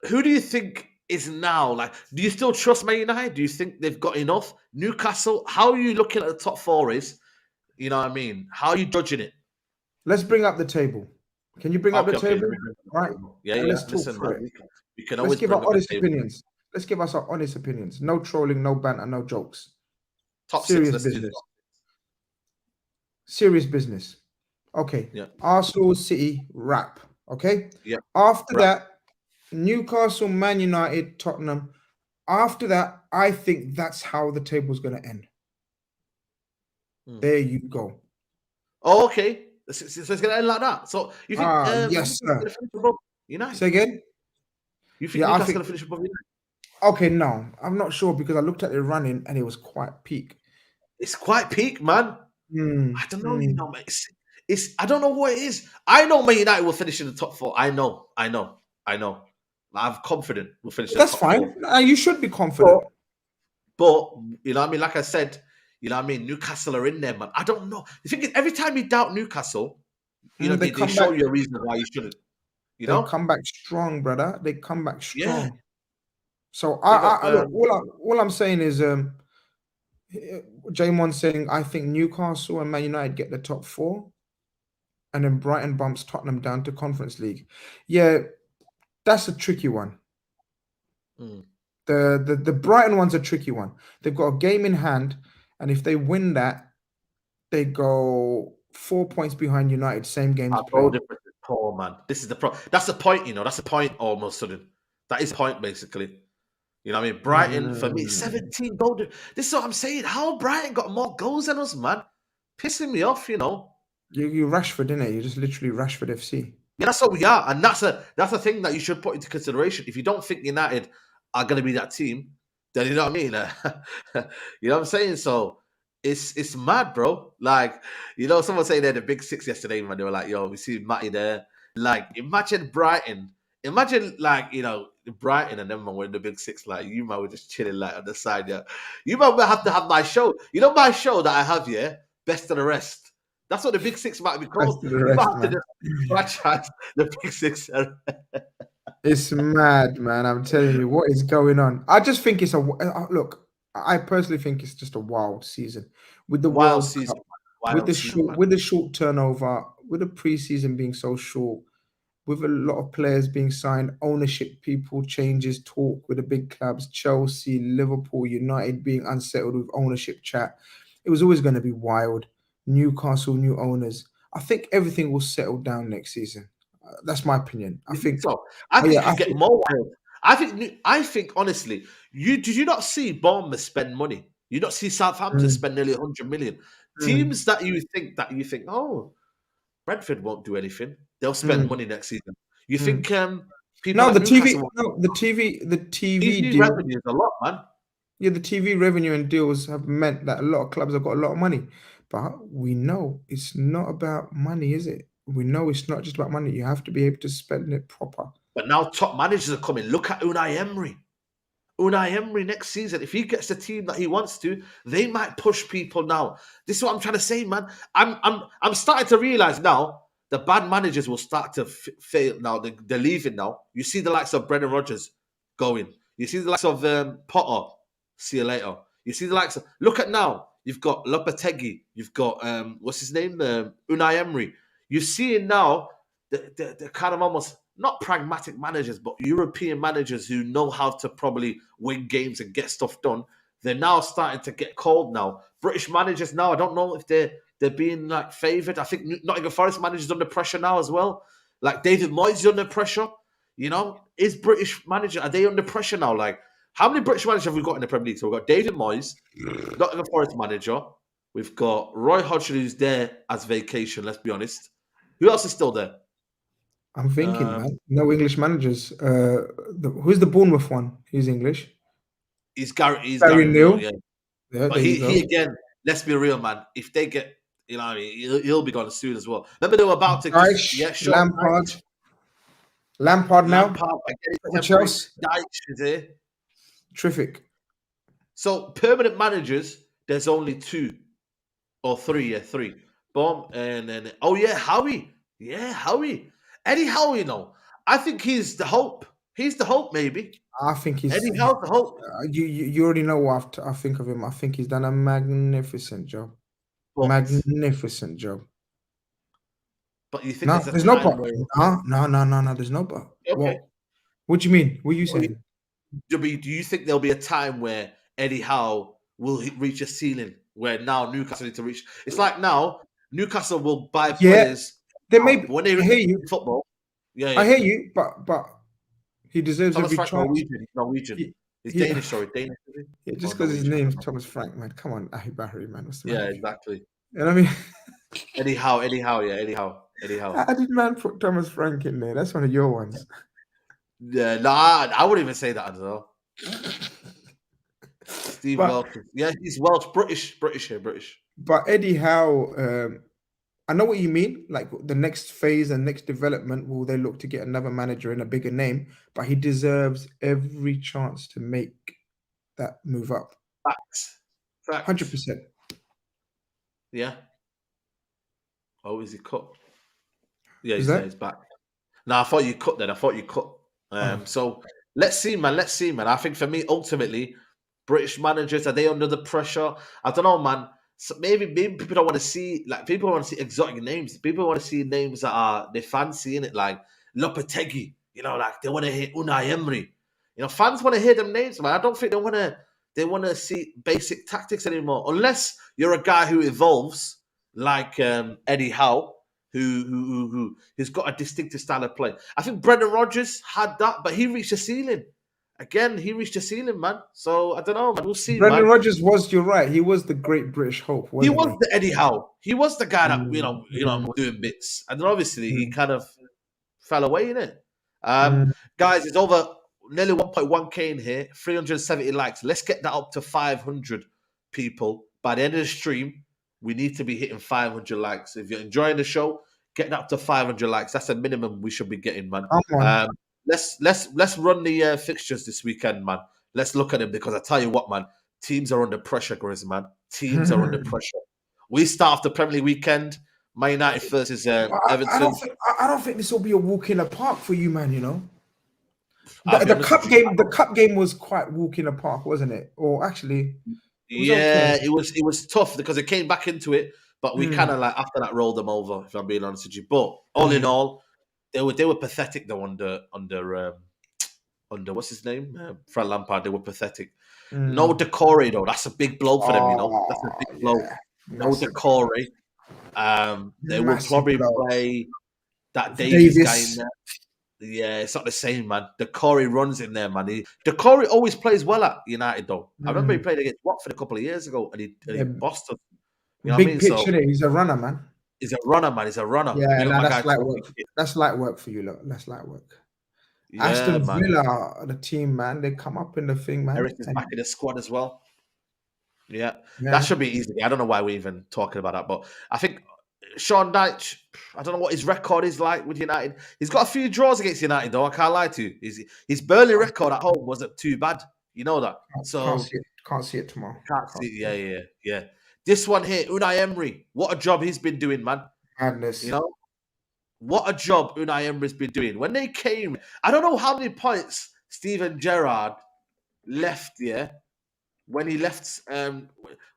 Who do you think is now? Like, do you still trust Man United? Do you think they've got enough? Newcastle, how are you looking at the top 4 race? You know what I mean? How are you judging it? Let's bring up the table. Can you bring up the table? Right. Yeah. Let's talk through it. Let's give our honest opinions. Let's give us our honest opinions. No trolling, no banter, no jokes. Serious business. Serious business. Okay. Yeah. Arsenal, City, wrap. Okay. Yeah. After that, Newcastle, Man United, Tottenham. After that, I think that's how the table's going to end. There you go. Oh, okay. So it's going to end like that. So you think? Yes, sir. United. Say again. You think Newcastle's going to finish above United? Okay, no, I'm not sure because I looked at the running and it was quite peak. It's quite peak, man. I don't know, you know, mate. It's I don't know what it is. I know Man United will finish in the top 4. I know. I'm confident we'll finish. That's fine. You should be confident. But you know what I mean? Like I said, you know what I mean? Newcastle are in there, man. I don't know. The thing is, every time you doubt Newcastle, you know, they show you a reason why you shouldn't. You know? They come back strong, brother. They come back strong. Yeah. So all I'm saying is Jamon's saying I think Newcastle and Man United get the top 4 and then Brighton bumps Tottenham down to Conference League. Yeah, that's a tricky one. The Brighton one's a tricky one. They've got a game in hand, and if they win that, they go 4 points behind United, same game to play. poor, man. This is the That's the point, That's the point. Almost sudden. That is the point, basically. You know what I mean? Brighton for me, Mm. 17 goals. This is what I'm saying. How Brighton got more goals than us, man? Pissing me off. You Rashford, innit? You're just literally Rashford FC. Yeah, that's what we are, and that's a thing that you should put into consideration. If you don't think United are going to be that team, then you know what I mean. You know what I'm saying? So it's mad, bro. Like someone saying they're the big six yesterday, man. They were like, "Yo, we see Matty there." Like, imagine Brighton. Imagine Brighton and them man were in the big six. Like you man were just chilling like on the side. Yeah, you man will have to have my show. My show that I have. Yeah, best of the rest. That's what the big six might be Rest called. of the You might rest, have to man. just franchise the big six. It's mad, man. I'm telling you, what is going on? I just think it's look. I personally think it's just a wild season with the Wild World Cup, season. Wild season, man. with the short turnover, with the preseason being so short, with a lot of players being signed, ownership people changes, talk with the big clubs, Chelsea, Liverpool, United being unsettled with ownership chat. It was always going to be wild. Newcastle, new owners. I think everything will settle down next season. That's my opinion. I You think think. so? I Oh think yeah, it I could get think. more wild. I think honestly, did you not see Bournemouth spend money? You not see Southampton Mm, spend nearly 100 million. mm, Teams that you think, oh, Brentford won't do anything. They'll spend mm, money next season. You mm. think people No, like Newcastle won't? the TV TV deal. revenue is a lot, man. Yeah, the TV revenue and deals have meant that a lot of clubs have got a lot of money. But we know it's not about money, is it? We know it's not just about money. You have to be able to spend it proper. But now top managers are coming. Look at Unai Emery. Unai Emery next season, if he gets the team that he wants to, they might push people now. This is what I'm trying to say, man. I'm starting to realize now the bad managers will start to fail now. They're leaving now. You see the likes of Brendan Rodgers going. You see the likes of Potter. See you later. You see the likes of look at now. You've got Lopetegui. You've got what's his name? Unai Emery. You're seeing now the kind of almost not pragmatic managers, but European managers who know how to probably win games and get stuff done. They're now starting to get called now. British managers now, I don't know if they're being like favoured. I think Nottingham Forest managers under pressure now as well. Like David Moyes is under pressure. Is British manager are they under pressure now? Like, how many British managers have we got in the Premier League? So we've got David Moyes, Nottingham Forest manager. We've got Roy Hodgson who's there as vacation. Let's be honest. Who else is still there? I'm thinking, Um, man. No English managers. Who's the Bournemouth one? He's English. He's Gary Gary Neal, Neal. yeah. Yeah, But there you he go. again, let's be real, man. If they get, what I mean, he'll be gone soon as well. Remember they were about to Dyche, Sean Lampard. Dyche, Lampard now Lampard, again, for temporary. Chelsea. Dyche is here. Terrific. So permanent managers, there's only 2 or 3, yeah, 3. Boom, and then Howie. Yeah, Howie. Eddie Howe, I think he's the hope. He's the hope, maybe. I think Eddie Howe's the hope. you already know what I think of him. I think he's done a magnificent job. But Magnificent job. you think No, there's a there's no time but. where No. There's no but. okay. What do you mean? What are you Well, saying? do you think there'll be a time where Eddie Howe will reach a ceiling where now Newcastle need to reach? It's like now Newcastle will buy Yeah, players there now, may but be. when they I reach hear you. football. Yeah, I yeah. hear you, but he deserves Thomas every Frank chance. Norwegian. He's Norwegian. He, He's he, Danish, sorry, Danish. Is he? yeah, Or just because his Norwegian? I don't name's know. Thomas Frank, man. Come on, Ahi Barry, man. What's the Yeah, matter with you? exactly. You know what I mean? Eddie Howe, yeah, Eddie Howe. How did man put Thomas Frank in there? That's one of your ones. Yeah, nah, I wouldn't even say that as well. Steve But Wilkins. Yeah, he's Welsh, British here, British. but Eddie Howe, I know what you mean. Like the next phase and next development, will they look to get another manager in a bigger name? But he deserves every chance to make that move up. Facts. 100%. Yeah. Oh, is he cut? Yeah, Is that? he's back. No, I thought you cut then. Oh. So let's see, man. I think for me, ultimately, British managers, are they under the pressure? I don't know, man. So maybe people don't want to see, like, people want to see exotic names. People want to see names that they fancy in it, like Lopetegui. Like they want to hear Unai Emery. Fans want to hear them names, man. I don't think they want to see basic tactics anymore, unless you're a guy who evolves like Eddie Howe, who's got a distinctive style of play. I think Brendan Rodgers had that, but he reached the ceiling. Again, he reached the ceiling, man. So I don't know, man. We'll see, Brendan man. Rodgers was, you're right, he was the great British hope, He wasn't was he? the Eddie Howe. He was the guy that Mm, doing bits, and then obviously he mm, kind of fell away in it. mm. Guys, it's over nearly 1.1k in here, 370 likes. Let's get that up to 500 people by the end of the stream. We need to be hitting 500 likes. If you're enjoying the show, get that up to 500 likes. That's a minimum we should be getting, man. Come on. Let's run the fixtures this weekend, man. Let's look at them because I tell you what, man. Teams are under pressure, Grizz, man. Teams are under pressure. We start off the Premier League weekend. Man United versus Everton. I don't think this will be a walk in the park for you, man. You know, I'll be the honest cup with you. game. The cup game was quite walk in the park, wasn't it? Or actually, it was Yeah, okay. it was tough because it came back into it, but we Mm, kind of like after that rolled them over. If I'm being honest with you, but all in mm, all, they were pathetic though under what's his name, Fred Lampard. They were pathetic. No mm. Decore though. That's a big blow for them. You know, that's a Oh big blow. yeah, No massive, Decore. They will massive probably blow. play that Davies guy in Davis. there. Yeah, it's not the same, man. Decore runs in there, man. Decore always plays well at United, though. I remember he Mm. played against Watford a couple of years ago, and he Yeah, bossed us. You know what I big mean? pitch So in it. He's a runner, man. he's a runner, man. He's a runner. Yeah, Big up no, my guy. that's light Tommy. work. That's light work for you, look. That's light work. Yeah, Aston man. Villa, the team, man, they come up in the thing, man. Eric is And back in the squad as well. Yeah, that yeah, should be easy. I don't know why we're even talking about that, but I think Sean Dyche, I don't know what his record is like with United. He's got a few draws against United, though. I can't lie to you. His Burnley record at home wasn't too bad. You know that. can't So see it. Can't see it tomorrow. can't Can't see. see it. Yeah. This one here, Unai Emery. What a job he's been doing, man. Madness. You know, what a job Unai Emery's been doing. When they came, I don't know how many points Steven Gerrard left. Yeah, when he left.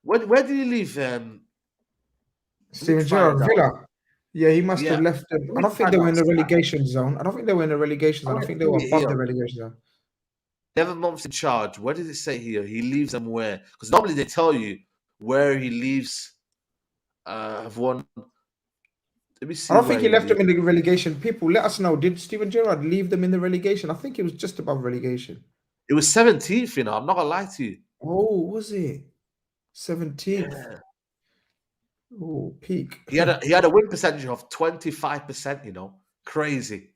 Where did he leave? Let me Steven find Gerrard, out. Villa. Yeah, he must Yeah, have left them. let I me don't think find they were out. in the relegation zone. I don't think they were in the relegation I zone. I want think to they were see it above here. the relegation zone. 11 months in charge. Where does it say here? He leaves them where? Because normally they tell you where he leaves. Have won. Let me see I don't where think he he left them leaves. in the relegation. People, let us know. Did Steven Gerrard leave them in the relegation? I think it was just above relegation. It was 17th. You know, I'm not gonna lie to you. Oh, was it 17th? Yeah. Oh, peak. He had a win percentage of 25%. You know, crazy.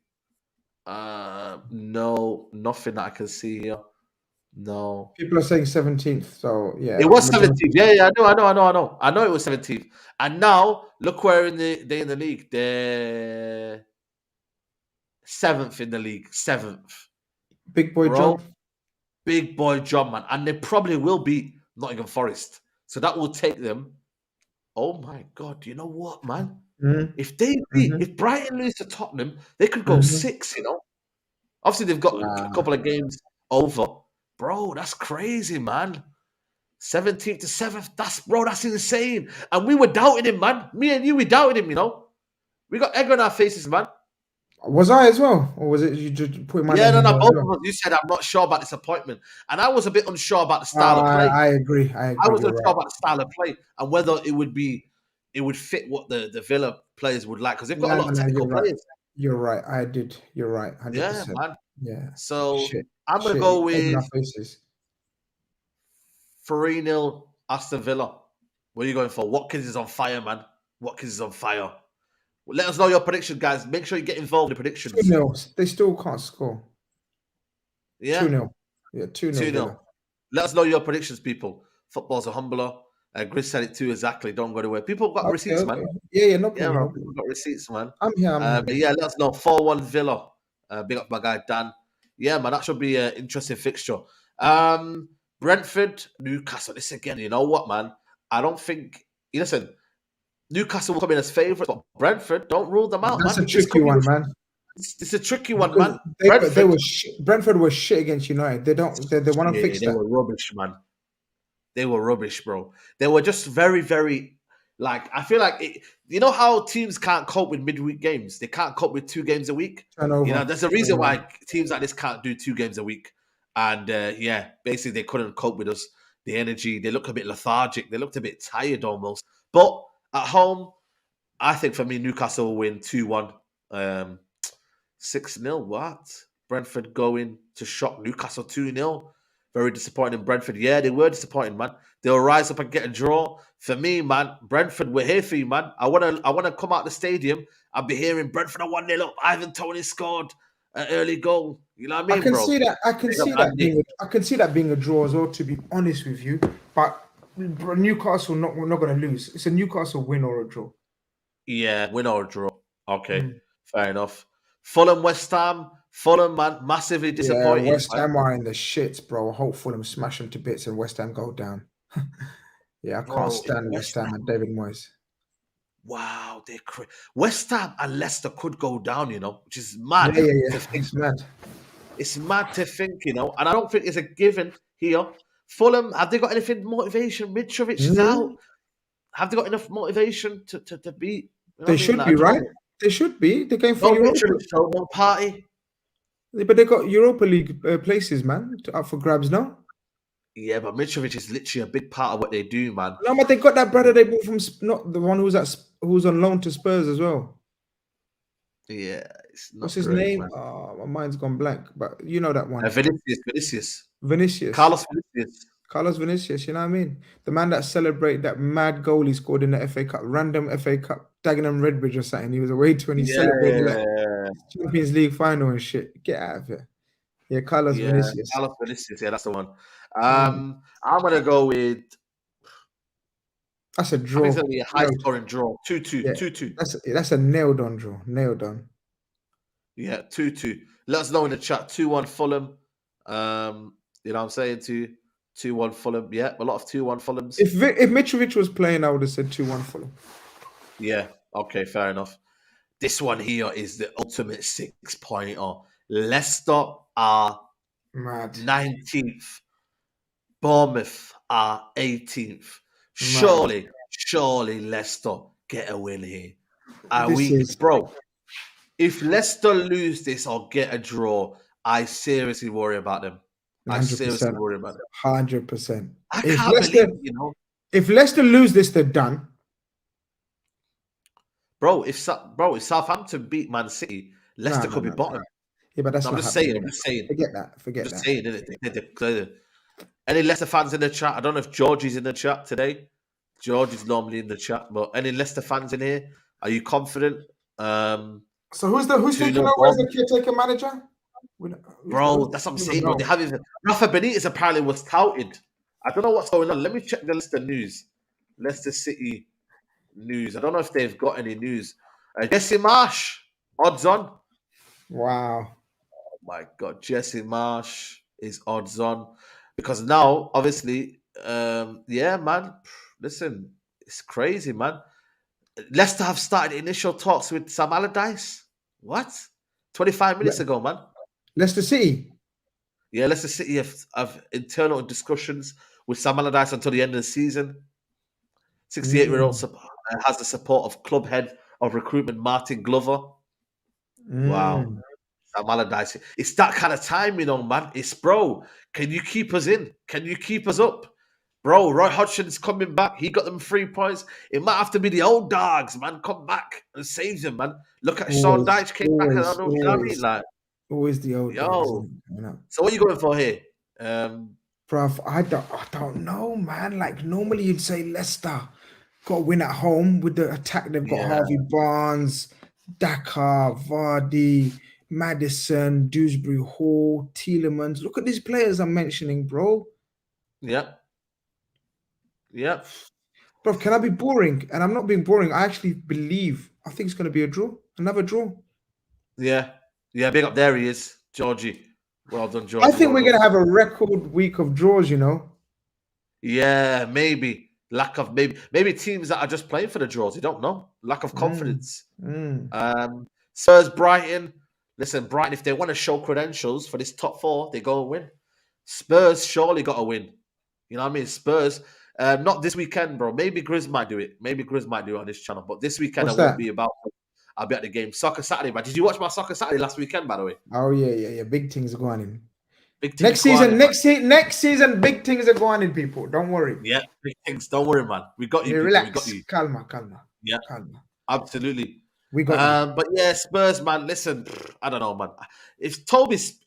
No, nothing that I can see here. No, People are saying 17th. So yeah, it was majority. 17th. Yeah, I know it was 17th. And now look where they're in the league. They're 7th in the league. 7th, Big boy bro. job. Big boy job, man. And they probably will beat Nottingham Forest. So that will take them. Oh my God! You know what, man? Mm, If they beat, mhm, if Brighton lose to Tottenham, they could go mhm. 6. You know. Obviously, they've got a Nah. couple of games over. Bro, that's crazy, man. 17th to 7th. That's insane. And we were doubting him, man. Me and you, we doubted him, you know. We got egg on our faces, man. Was I as well, or was it you just put my Yeah, name in no, there as both well? of us. You said I'm not sure about this appointment. And I was a bit unsure about the style of play. I agree. I I agree. was You're unsure right. about the style of play and whether it would fit what the Villa players would like. Because they've got a No, lot of no, technical you're right. players. You're right. I did. You're right. Yeah, 100%. man. Yeah. So Shit. I'm gonna Shit. go Egg in our with faces. 3-0 Aston Villa. What are you going for? Watkins is on fire, man. Watkins is on fire. Well, let us know your prediction, guys. Make sure you get involved in the 2 predictions. 0. They still can't score. Yeah, 2 0. Yeah, 2 0 2-0. Villa. Let us know your predictions, people. Football's a humbler. Gris said it too exactly. Don't go away. People got Okay, receipts, okay. man. Yeah, no Yeah, problem. bro. No People problem. got receipts, man. I'm here. I'm here. But yeah, let us know. 4-1 Villa. Big up my guy Dan. Yeah, man, that should be an interesting fixture. Brentford, Newcastle. This again, you know what, man? I don't think. Listen, Newcastle will come in as favourites, but Brentford, don't rule them out, That's man. a tricky one, man. It's a tricky one, Because man. they Brentford, were Brentford was shit against United. They want to yeah, fix they that. were rubbish, man. They were rubbish, bro. They were just very, very like I feel like you know how teams can't cope with midweek games. They can't cope with 2 games a week. You know, Turnover. there's a reason why teams like this can't do 2 games a week. And yeah, basically they couldn't cope with us. The energy, they looked a bit lethargic. They looked a bit tired almost. But at home, I think for me, Newcastle will win 2-1. 6-0. What? Brentford going to shock Newcastle 2-0. Very disappointing in Brentford. Yeah, they were disappointing, man. They'll rise up and get a draw. For me, man, Brentford, we're here for you, man. I wanna come out the stadium. I'll be hearing Brentford are 1-0 up. Ivan Toney scored an early goal. You know what I I mean, can bro? see that. I can Big up see that Andy. being. I can see that being a draw as well. To be honest with you, but Newcastle we're not going to lose. It's a Newcastle win or a draw. Yeah, win or draw. Okay, Mm. fair enough. Fulham, West Ham. Fulham, man, massively Yeah, disappointing, West man. Ham are in the shits, bro. I hope Fulham smash them to bits and West Ham go down. Yeah, I can't Bro, stand West West Ham and Ham. David Moyes. Wow, West Ham and Leicester could go down, which is Yeah, mad yeah, to yeah. think. It's mad. It's mad to think, and I don't think it's a given here. Fulham, have they got anything motivation? Mitrovic is out. Mhm. Have they got enough motivation to beat? You know what They I mean? should Like be a draw. right. They should be. They're going for No Europa, Mitrovic, though, no party. but they got Europa League places, man, up for grabs now. Yeah, but Mitrovic is literally a big part of what they do, man. No, but they got that brother they bought from not the one who's on loan to Spurs as well. Yeah, it's What's not his great, name? man. My mind's gone blank, but you know that one. Vinicius. Vinicius. Carlos Vinicius. Carlos Vinicius, you know what I mean? The man that celebrated that mad goal he scored in the FA Cup, random FA Cup, Dagenham Redbridge or something. He was away to and he celebrated like Yeah, Champions League final and shit. Get out of here. Yeah, Carlos yeah, Vinicius. Carlos Vinicius. Yeah, that's the one. Mm. I'm gonna go with. That's a I think it's draw. gonna be a high Nailed. scoring draw. 2-2. Yeah, 2-2. that's a nailed on draw. Nailed on. Yeah, 2-2. Let us know in the chat. 2-1 Fulham. You know what I'm saying? 2-1 Fulham. Yeah, a lot of 2-1 Fulhams. If Mitrovic was playing, I would have said 2-1 Fulham. Yeah, okay, fair enough. This one here is the ultimate 6-pointer. Leicester are Mad. 19th. Bournemouth are 18th. Mad. Surely Leicester get a win here. This Bro, if Leicester lose this or get a draw, I seriously worry about them. I seriously 100%. worry about them. 100%. I If can't Leicester, believe, if Leicester lose this, they're done. bro. If Southampton beat Man City, Leicester No, could be no. bottom. Yeah, but that's No, I'm not just happening. saying. I'm just saying. Forget that. Forget Just that. saying, innit? Any Leicester fans in the chat? I don't know if Georgie's in the chat today. George is normally in the chat, but any Leicester fans in here? Are you confident? So who's taking 2-0 over as the Bournemouth. caretaker manager? Bro, that's what I'm saying, bro. They have even Rafa Benitez apparently was touted. I don't know what's going on. Let me check the Leicester news. Leicester City news. I don't know if they've got any news. Jesse Marsh, odds on. Wow. Oh my God, Jesse Marsh is odds on because now, obviously, yeah, man. Listen, it's crazy, man. Leicester have started initial talks with Sam Allardyce. What? 25 minutes ago, man. Leicester City. Yeah, Leicester City have internal discussions with Sam Allardyce until the end of the season. 68-year-old has the support of club head of recruitment Martin Glover. Wow. Sam Allardyce. It's that kind of time, man. It's, bro, can you keep us in? Can you keep us up? Bro, Roy Hodgson's coming back. He got them 3 points. It might have to be the old dogs, man. Come back and save them, man. Look at Sean Dyche came back. I don't know, you know what I mean? Like, Always the old dogs, yo. you know. So what are you going for here? Bruv, I don't know, man. Like normally you'd say Leicester got to win at home with the attack. They've got Harvey Barnes, Daka, Vardy, Madison, Dewsbury Hall, Tielemans. Look at these players I'm mentioning, bro. Yep. Bro, can I be boring? And I'm not being boring. I actually I think it's going to be a draw. Another draw. Yeah, big up. There he is, Georgie. Well done, Georgie. I think we're going to have a record week of draws, Yeah, maybe. Maybe teams that are just playing for the draws. You don't know. Lack of confidence. Spurs, Brighton. Listen, Brighton, if they want to show credentials for this top 4, they go and win. Spurs surely got to win. You know what I mean? Spurs, not this weekend, bro. Maybe Grizz might do it. Maybe Grizz might do it on this channel. But this weekend, won't be about. I'll be at the game. Soccer Saturday, man. Did you watch my Soccer Saturday last weekend, by the way? Oh, yeah. Big things are going in. Next season, big things are going in, people. Don't worry. Yeah, big things. Don't worry, man. We got you. Relax. We got you. Calma. Yeah. Calma. Absolutely. We got you. But yeah, Spurs, man. Listen, I don't know, man. If Toby's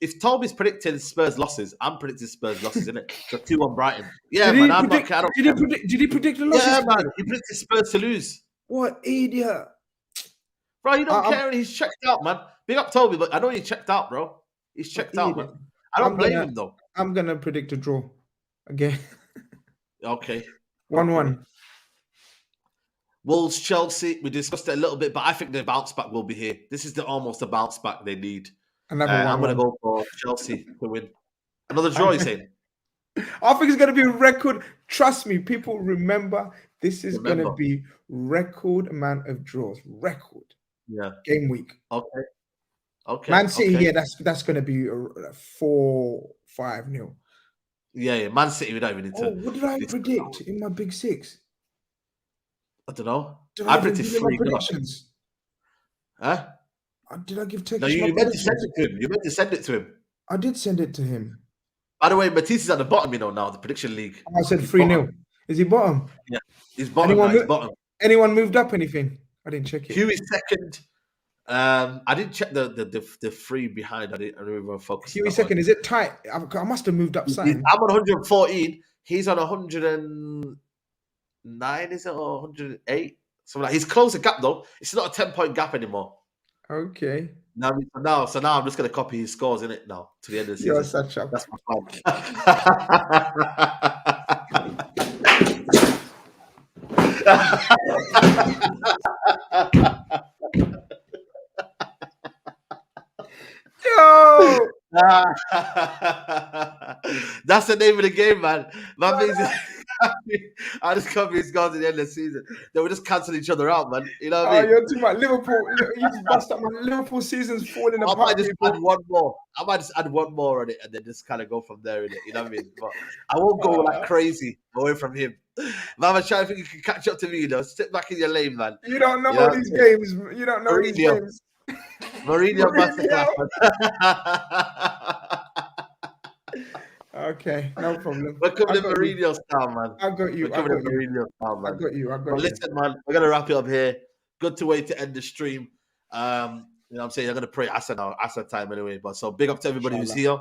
predicting Spurs losses, I'm predicting Spurs losses, innit? So 2-1 Brighton. Yeah, Did man. he I'm not. predict? I don't Did he care. predict? Did he predict the losses? Yeah, man. today? He predicted Spurs to lose. What idiot! Bro, you don't I'm care. He's checked out, man. Big up Toby, but I know he's checked out, bro. He's checked out, man. idiot. I don't I'm blame gonna- him though. I'm gonna predict a draw again. Okay. 1-1. Wolves, Chelsea. We discussed it a little bit, but I think the bounce back will be here. This is almost a bounce back they need. Another I'm going to 1-1. go for Chelsea to win. Another draw, you saying? I think it's going to be a record. Trust me, people remember this is going to Remember. be record amount of draws. Record Yeah. game week. Okay. Man City, okay. yeah, that's going to be a 4-5-0. Yeah. Man City, we don't even need Oh, to. what did I predict in my big six? I don't know. Did I even predicted give you my 3-0. predictions? Huh? Did I give Turkish No, my you meant to send predictions? it to him. You meant to send it to him. I did send it to him. By the way, Matisse is at the bottom, now, the prediction league. I said He's 3-0. bottom. Is he bottom? Yeah. He's bottom now. He's bottom. Anyone moved up anything? I didn't check it. Hugh is second. I didn't check the three behind. I didn't even focus. Huey second. Is it tight? I must have moved up something. I'm on 114. He's on 109, is it, or 108? So like he's closed the gap though. It's not a 10-point gap anymore. Okay. So now I'm just gonna copy his scores in it now to the end of the season. You're such a. That's my plan. Yo! That's the name of the game, man. I just copy his scores at the end of the season. They will just cancel each other out, man. You know what I mean? You're talking about Liverpool. You just bust up my Liverpool season's falling I apart. might just add one more. I might just add one more on it and then just kind of go from there. You know what I mean? But I won't go like crazy away from him. Man, I'm trying to think you can catch up to me. Sit back in your lane, man. You don't know these games. You don't know these games. Mourinho masterclass. Okay, no problem. We're coming to Mourinho style, man. I got you. We're coming to Mourinho style, man. I got you. But listen, man, we're gonna wrap it up here. Good way to end the stream. You know what I'm saying? I'm gonna pray Asa now, Asa time anyway. But so big up to everybody who's here.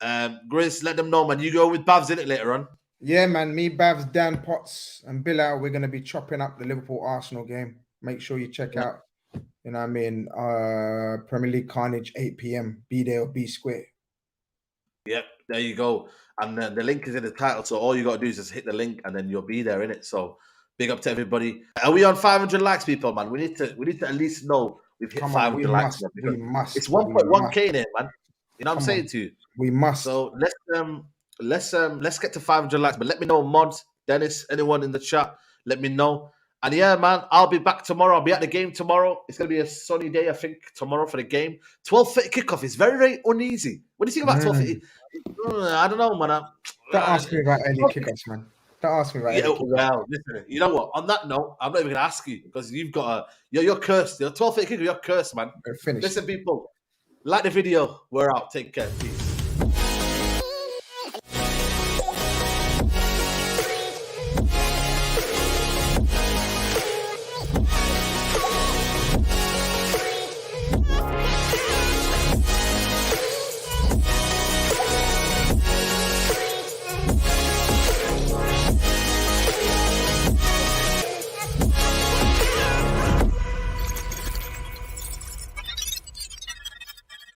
Grizz, let them know, man. You go with Bavs in it later on. Yeah, man. Me, Bavs, Dan Potts, and Bilal, we're gonna be chopping up the Liverpool Arsenal game. Make sure you check out. You know what I mean? Premier League Carnage, 8 p.m. Be there or be square. Yep, there you go. And the link is in the title, so all you got to do is just hit the link, and then you'll be there in it. So big up to everybody. Are we on 500 likes, people, man? We need to at least know we've hit 500 likes. We must. It's 1.1k in it, man. You know what I'm saying to you? We must. So let's get to 500 likes. But let me know, mods, Dennis, anyone in the chat, let me know. And yeah, man, I'll be back tomorrow. I'll be at the game tomorrow. It's going to be a sunny day, I think, tomorrow for the game. 12:30 kickoff is very, very uneasy. What do you think about 12:30? I don't know, man. Don't ask me about early kickoffs, man. Don't ask me about early kickoffs. Well, listen, you know what? On that note, I'm not even going to ask you because you've got you're cursed. You're 12:30 kickoff, you're cursed, man. We're finished. Listen, people, like the video. We're out. Take care. Peace.